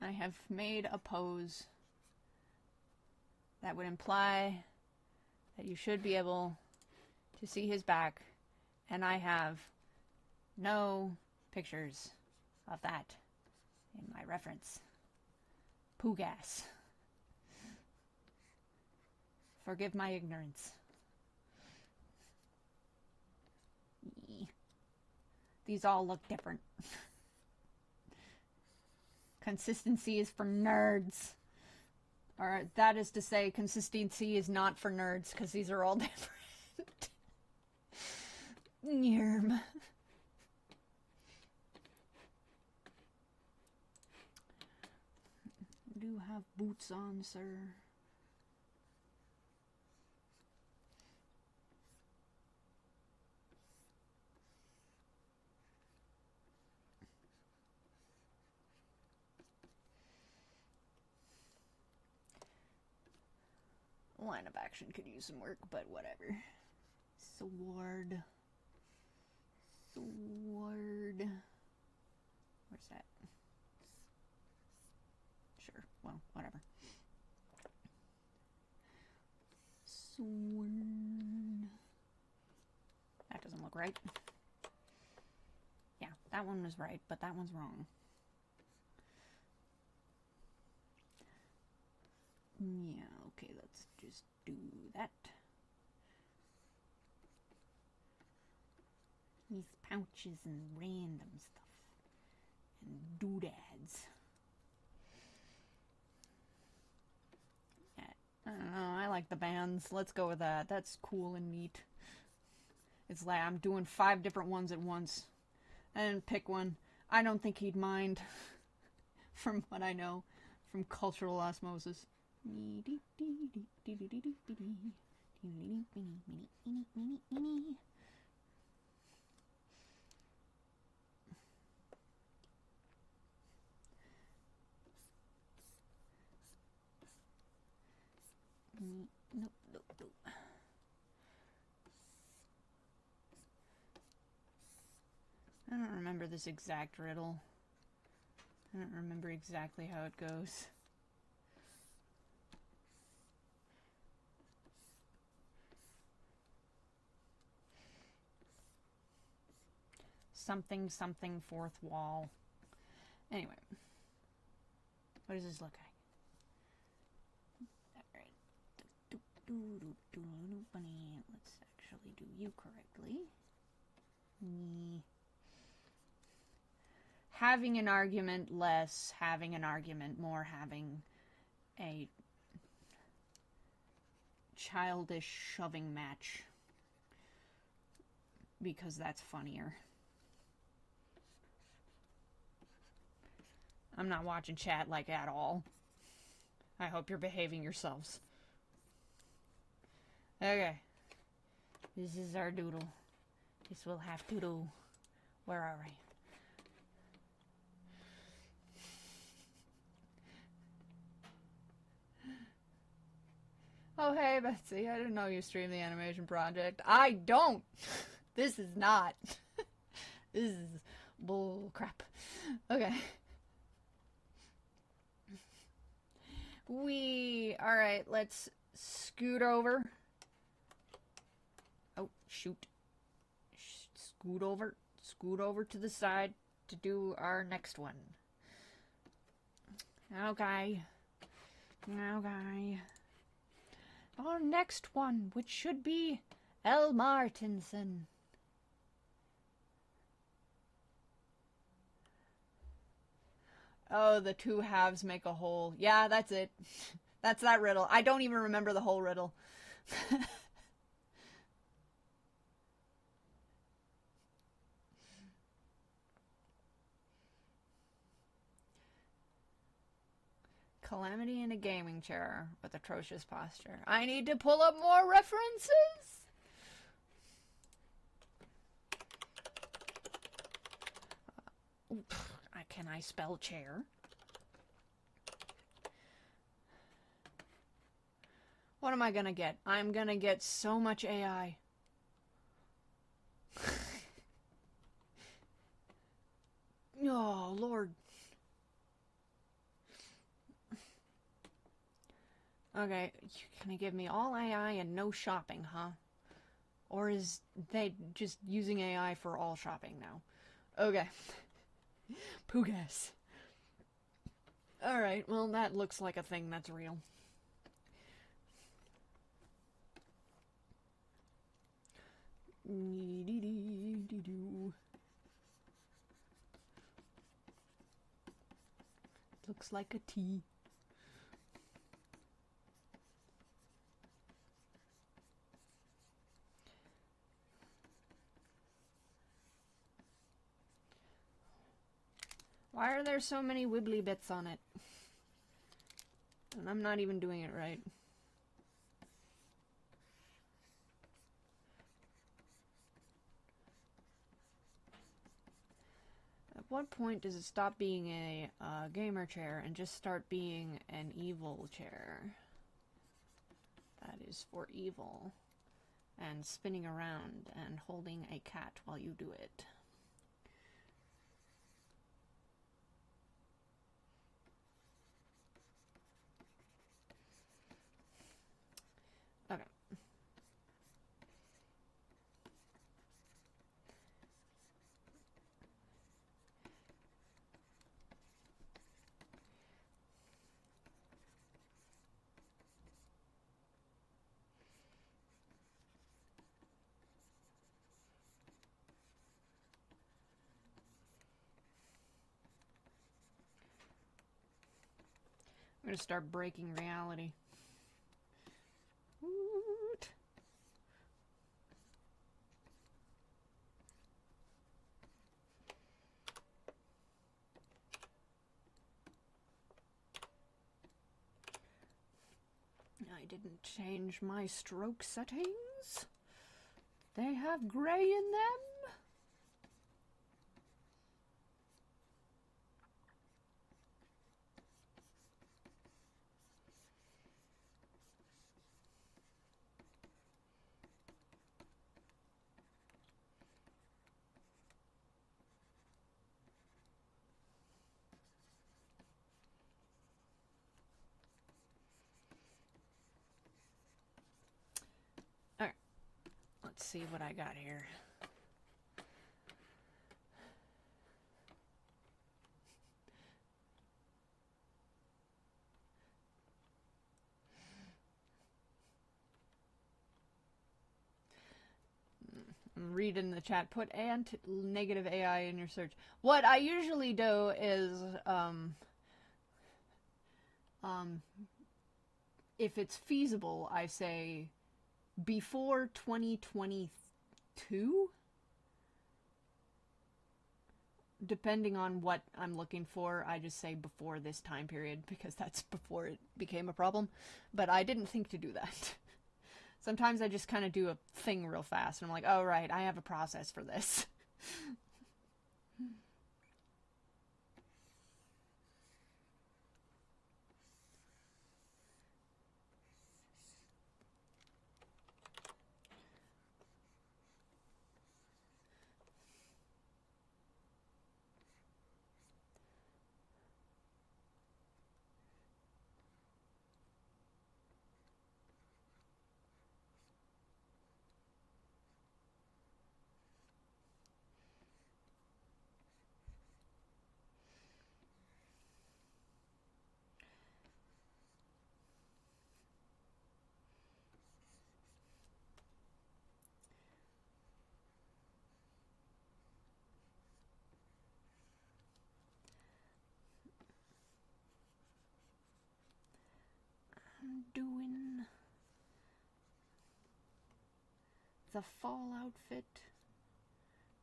I have made a pose that would imply that you should be able to see his back, and I have no pictures of that in my reference. Poogas. Forgive my ignorance. These all look different. Consistency is for nerds. Or that is to say, consistency is not for nerds, because these are all different. Yerm. Do you have boots on, sir? Line of action could use some work, but whatever. Sword. Sword. Where's that? Sure, well, whatever. Sword. That doesn't look right. Yeah, that one was right, but that one's wrong. Yeah, okay, let's just do that. These pouches and random stuff. And doodads. Yeah, I don't know, I like the bands. Let's go with that. That's cool and neat. It's like I'm doing 5 different ones at once. I didn't pick one. I don't think he'd mind. From what I know. From cultural osmosis. Nope, nope, nope. I don't remember this exact riddle. I don't remember exactly how it goes. something something fourth wall. Anyway, what does this look like? Alright. Bunny. Let's actually do you correctly. Having an argument less, having an argument more, having a childish shoving match. Because that's funnier. I'm not watching chat like at all. I hope you're behaving yourselves. Okay. This is our doodle. This will have to do. Where are we? Oh, hey, Betsy. I didn't know you streamed the animation project. I don't! This is not. This is bull crap. Okay. Alright, let's scoot over. Oh, shoot. Scoot over to the side to do our next one. Okay. Okay. Our next one, which should be L. Martinson. Oh, the two halves make a whole. Yeah, that's it. That's that riddle. I don't even remember the whole riddle. Calamity in a gaming chair with atrocious posture. I need to pull up more references. Can I spell chair? What am I gonna get? I'm gonna get so much AI. Oh, Lord. Okay, you're gonna give me all AI and no shopping, huh? Or is they just using AI for all shopping now? Okay. Pugas. Alright, well, that looks like a thing that's real. Looks like a T. Why are there so many wibbly bits on it? And I'm not even doing it right. At what point does it stop being a gamer chair and just start being an evil chair? That is for evil. And spinning around and holding a cat while you do it. Okay. I'm gonna start breaking reality. Woot. I didn't change my stroke settings. They have gray in them. Alright, let's see what I got here. Read in the chat, put negative AI in your search. What I usually do is, if it's feasible, I say before 2022, depending on what I'm looking for. I just say before this time period because that's before it became a problem. But I didn't think to do that. Sometimes I just kind of do a thing real fast, and I'm like, oh, right, I have a process for this. I'm doing the fall outfit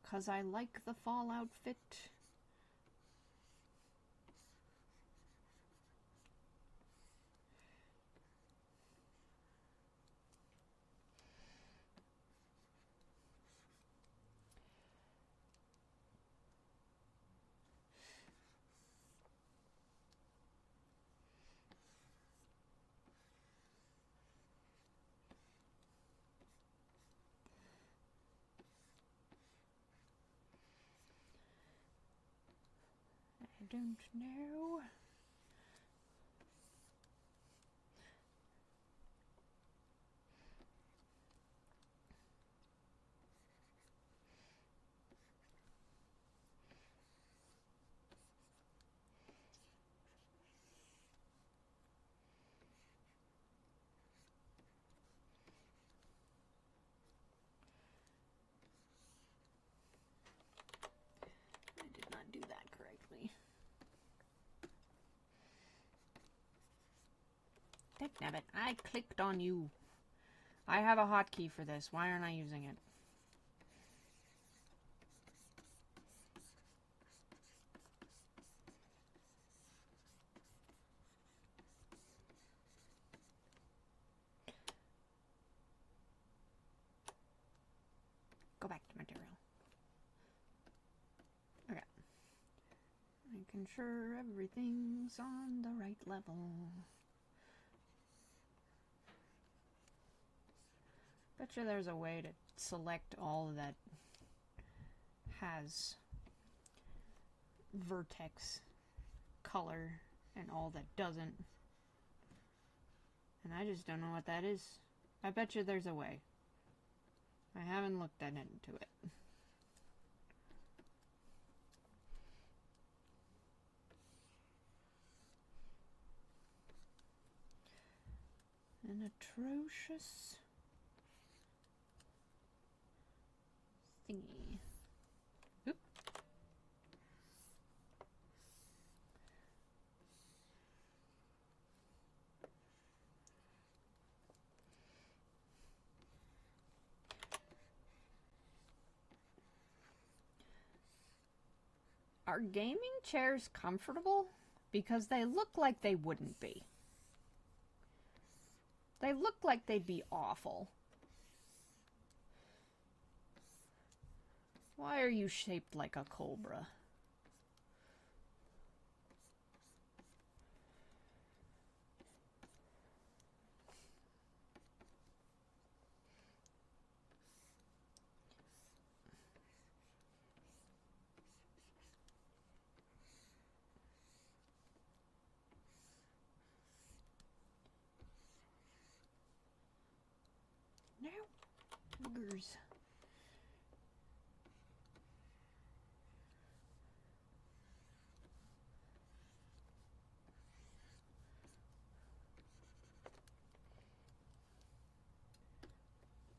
because I like the fall outfit. I don't know. I did not do that correctly. Dagnabbit, I clicked on you. I have a hotkey for this. Why aren't I using it? Go back to material. Okay. Making sure everything's on the right level. Betcha there's a way to select all that has vertex color and all that doesn't. And I just don't know what that is. I bet you there's a way. I haven't looked into it. An atrocious thingy. Oop. Are gaming chairs comfortable? Because they look like they wouldn't be. They look like they'd be awful. Why are you shaped like a cobra? No, boogers.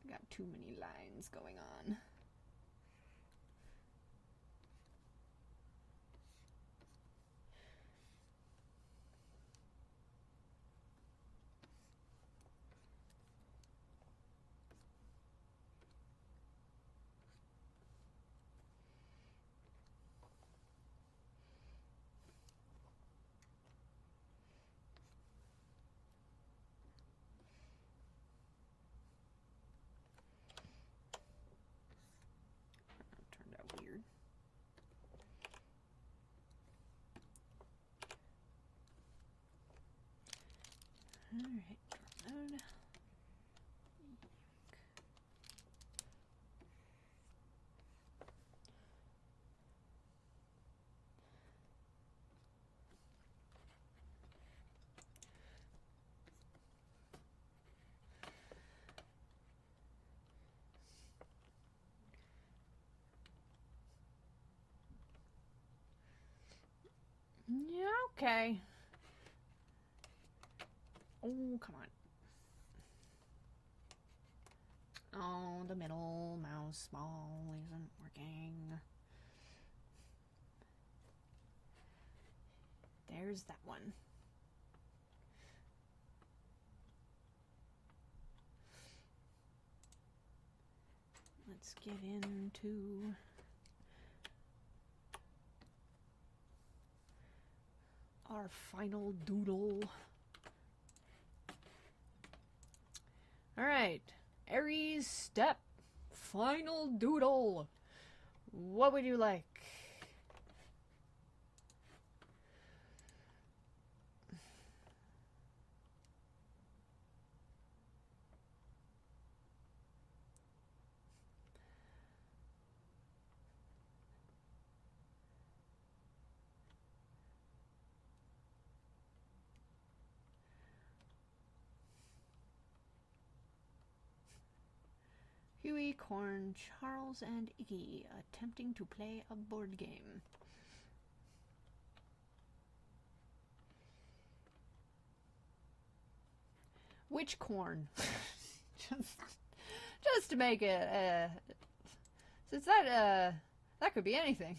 Got too many lines going on. Alright, download. Yeah, okay. Oh, come on. Oh, the middle mouse ball isn't working. There's that one. Let's get into our final doodle. Alright, Aries step. Final doodle. What would you like? Huey, Corn, Charles, and Iggy attempting to play a board game. Which corn? just to make it, since that could be anything.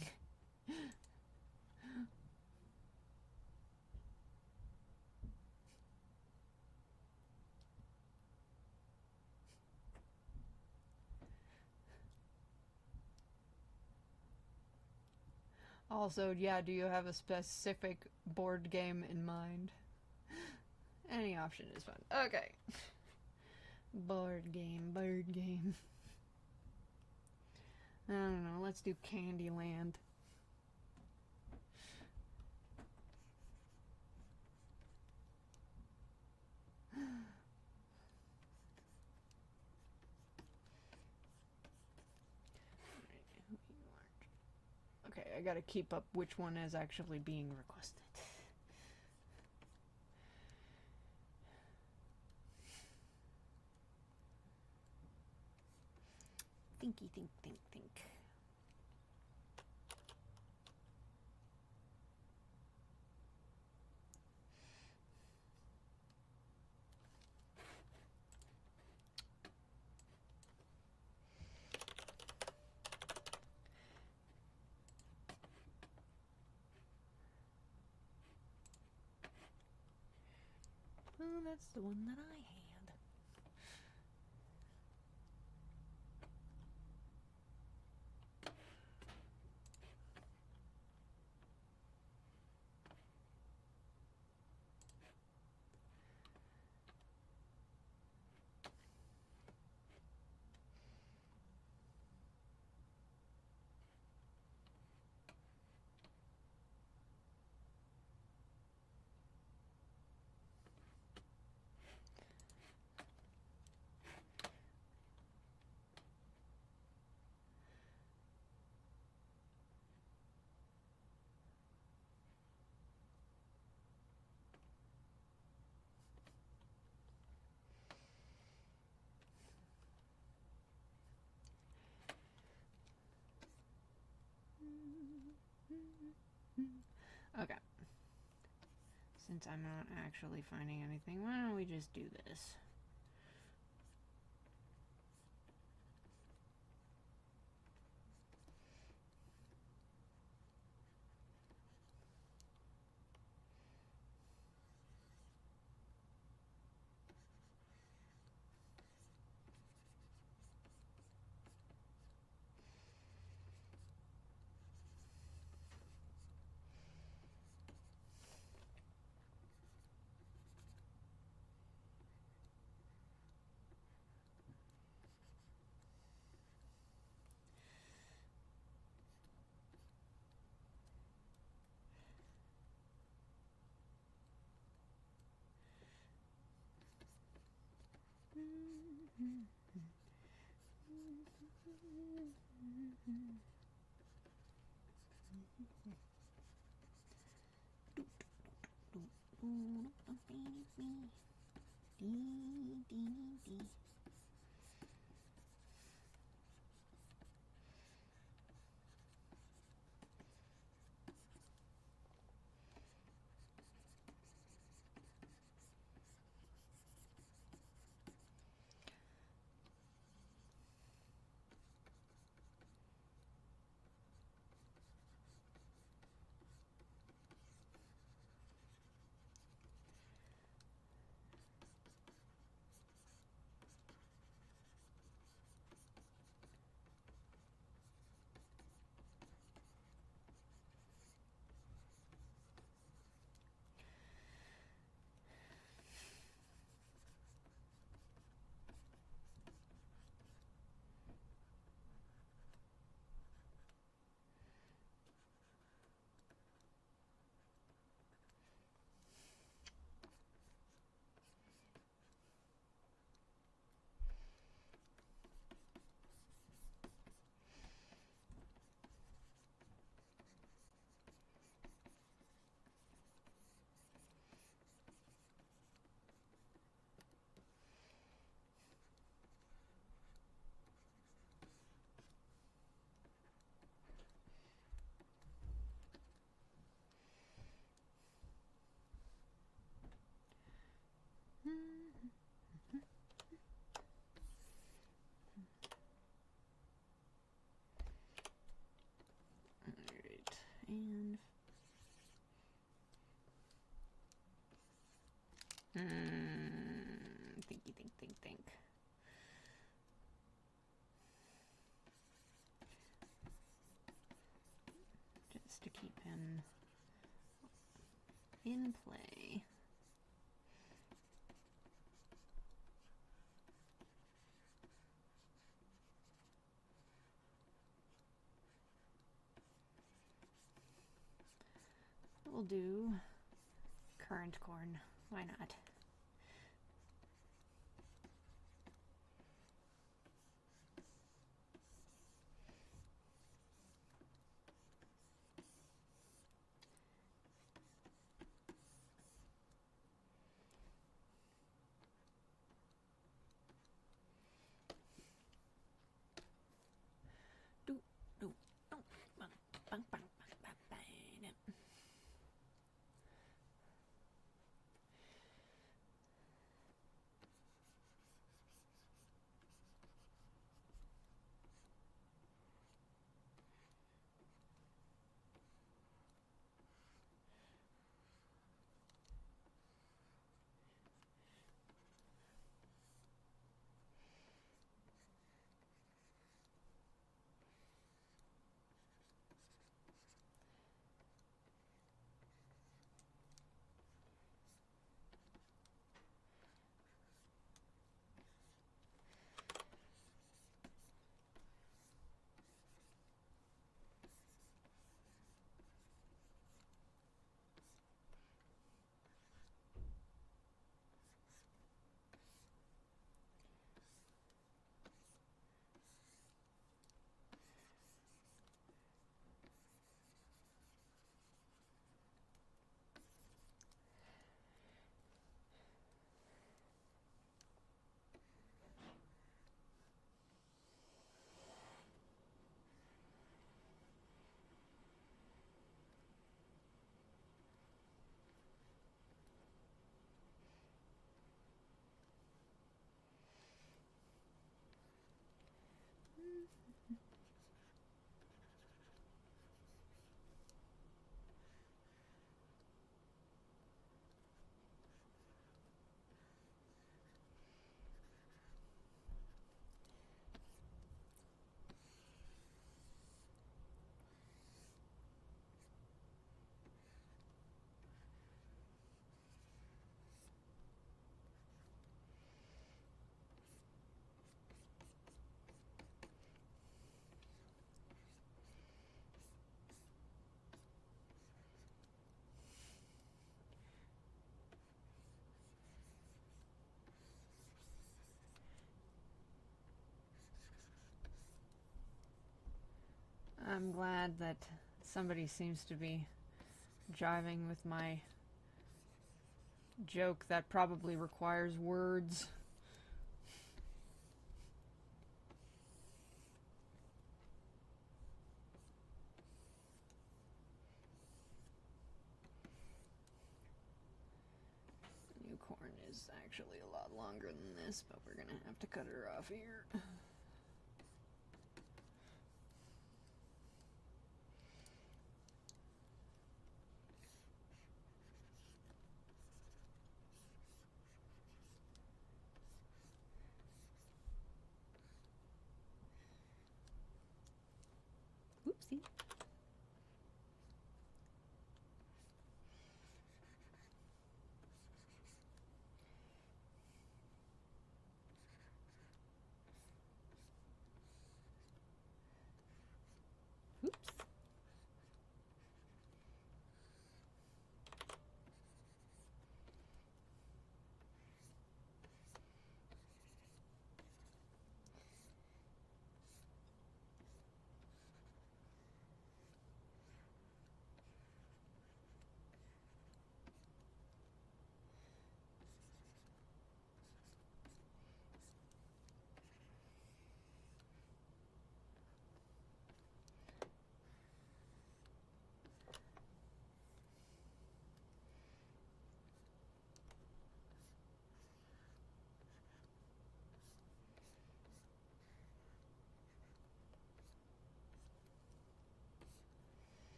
Also, yeah, do you have a specific board game in mind? Any option is fun. Okay. Board game, bird game. I don't know, let's do Candyland. Okay, I gotta keep up which one is actually being requested. Thinky, think. Well, that's the one that I had. Okay. Since I'm not actually finding anything, why don't we just do this? Alright, and think. Just to keep him in play. We'll do current corn. Why not? I'm glad that somebody seems to be jiving with my joke that probably requires words. New corn is actually a lot longer than this, but we're gonna have to cut her off here. Oopsie. Oops.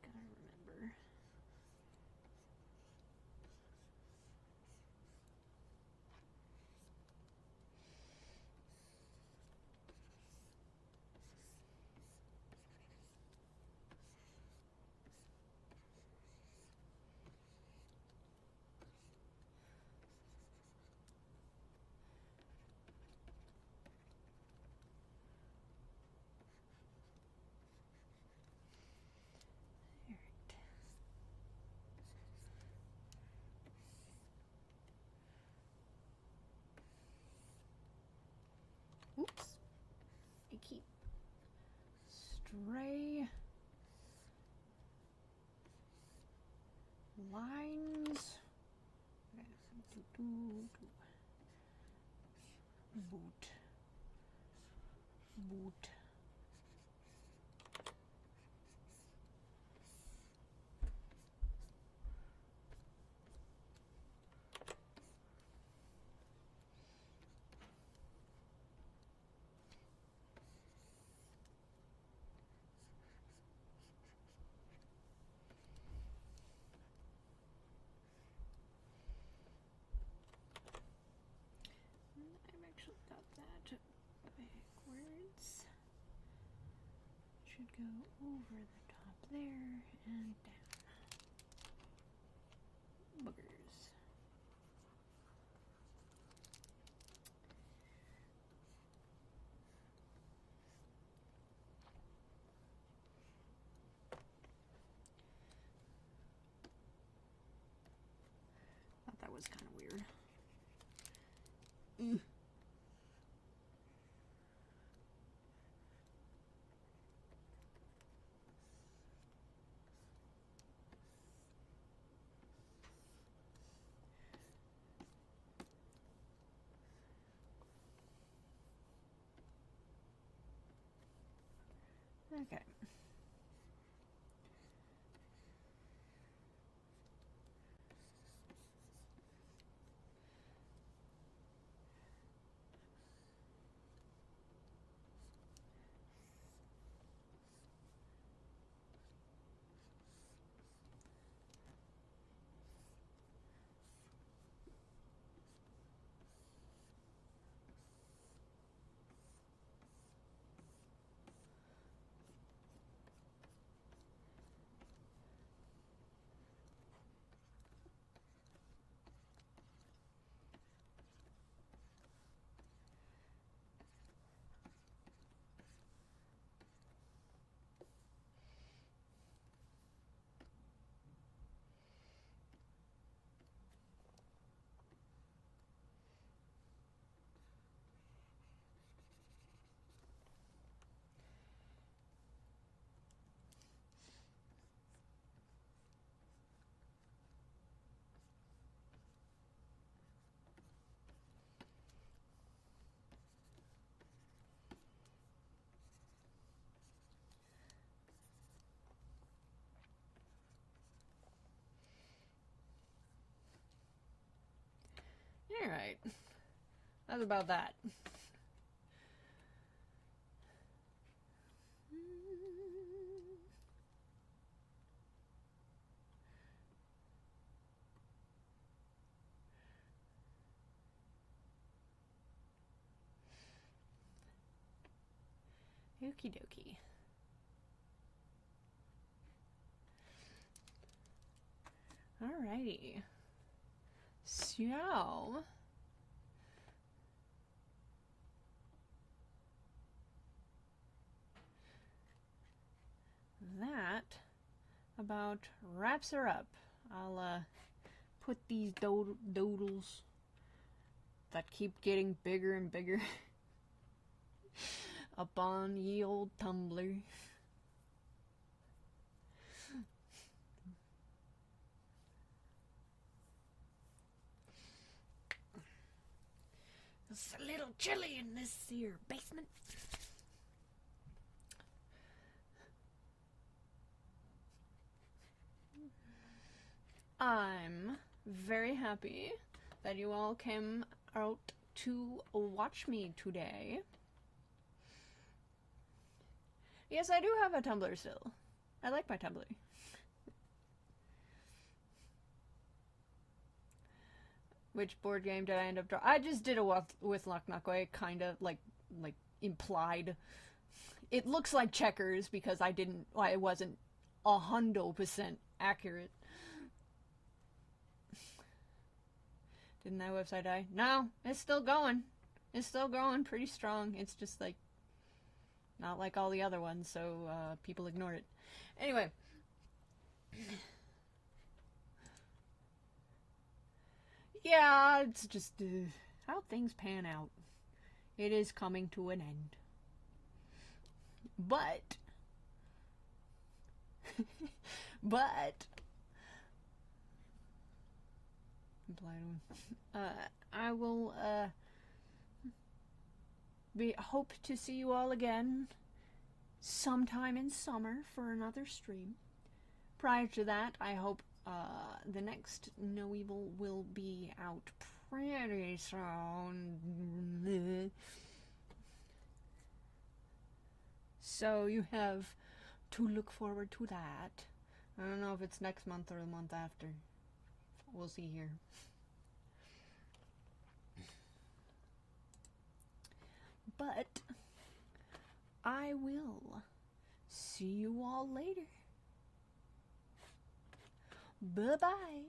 Gotta remember. Oops. I keep stray lines. Boot. Boot. I've actually got that backwards. Should go over the top there and down. Boogers. Thought that was kind of weird. Okay. Alright. That's about that. Okie dokie. Alrighty. So that about wraps her up. I'll put these doodles that keep getting bigger and bigger up on ye old Tumblr. It's a little chilly in this here basement. I'm very happy that you all came out to watch me today. Yes, I do have a Tumblr still. I like my Tumblr. Which board game did I end up drawing? I just did a with Lock Knockaway, kind of like implied. It looks like checkers because I wasn't 100% accurate. Didn't that website die? No, it's still going. It's still growing pretty strong. It's just like not like all the other ones, so people ignore it. Anyway. Yeah, it's just how things pan out. It is coming to an end. But I will hope to see you all again sometime in summer for another stream. Prior to that, I hope the next No Evil will be out pretty soon. So you have to look forward to that. I don't know if it's next month or the month after. We'll see here. But I will see you all later. Bye-bye.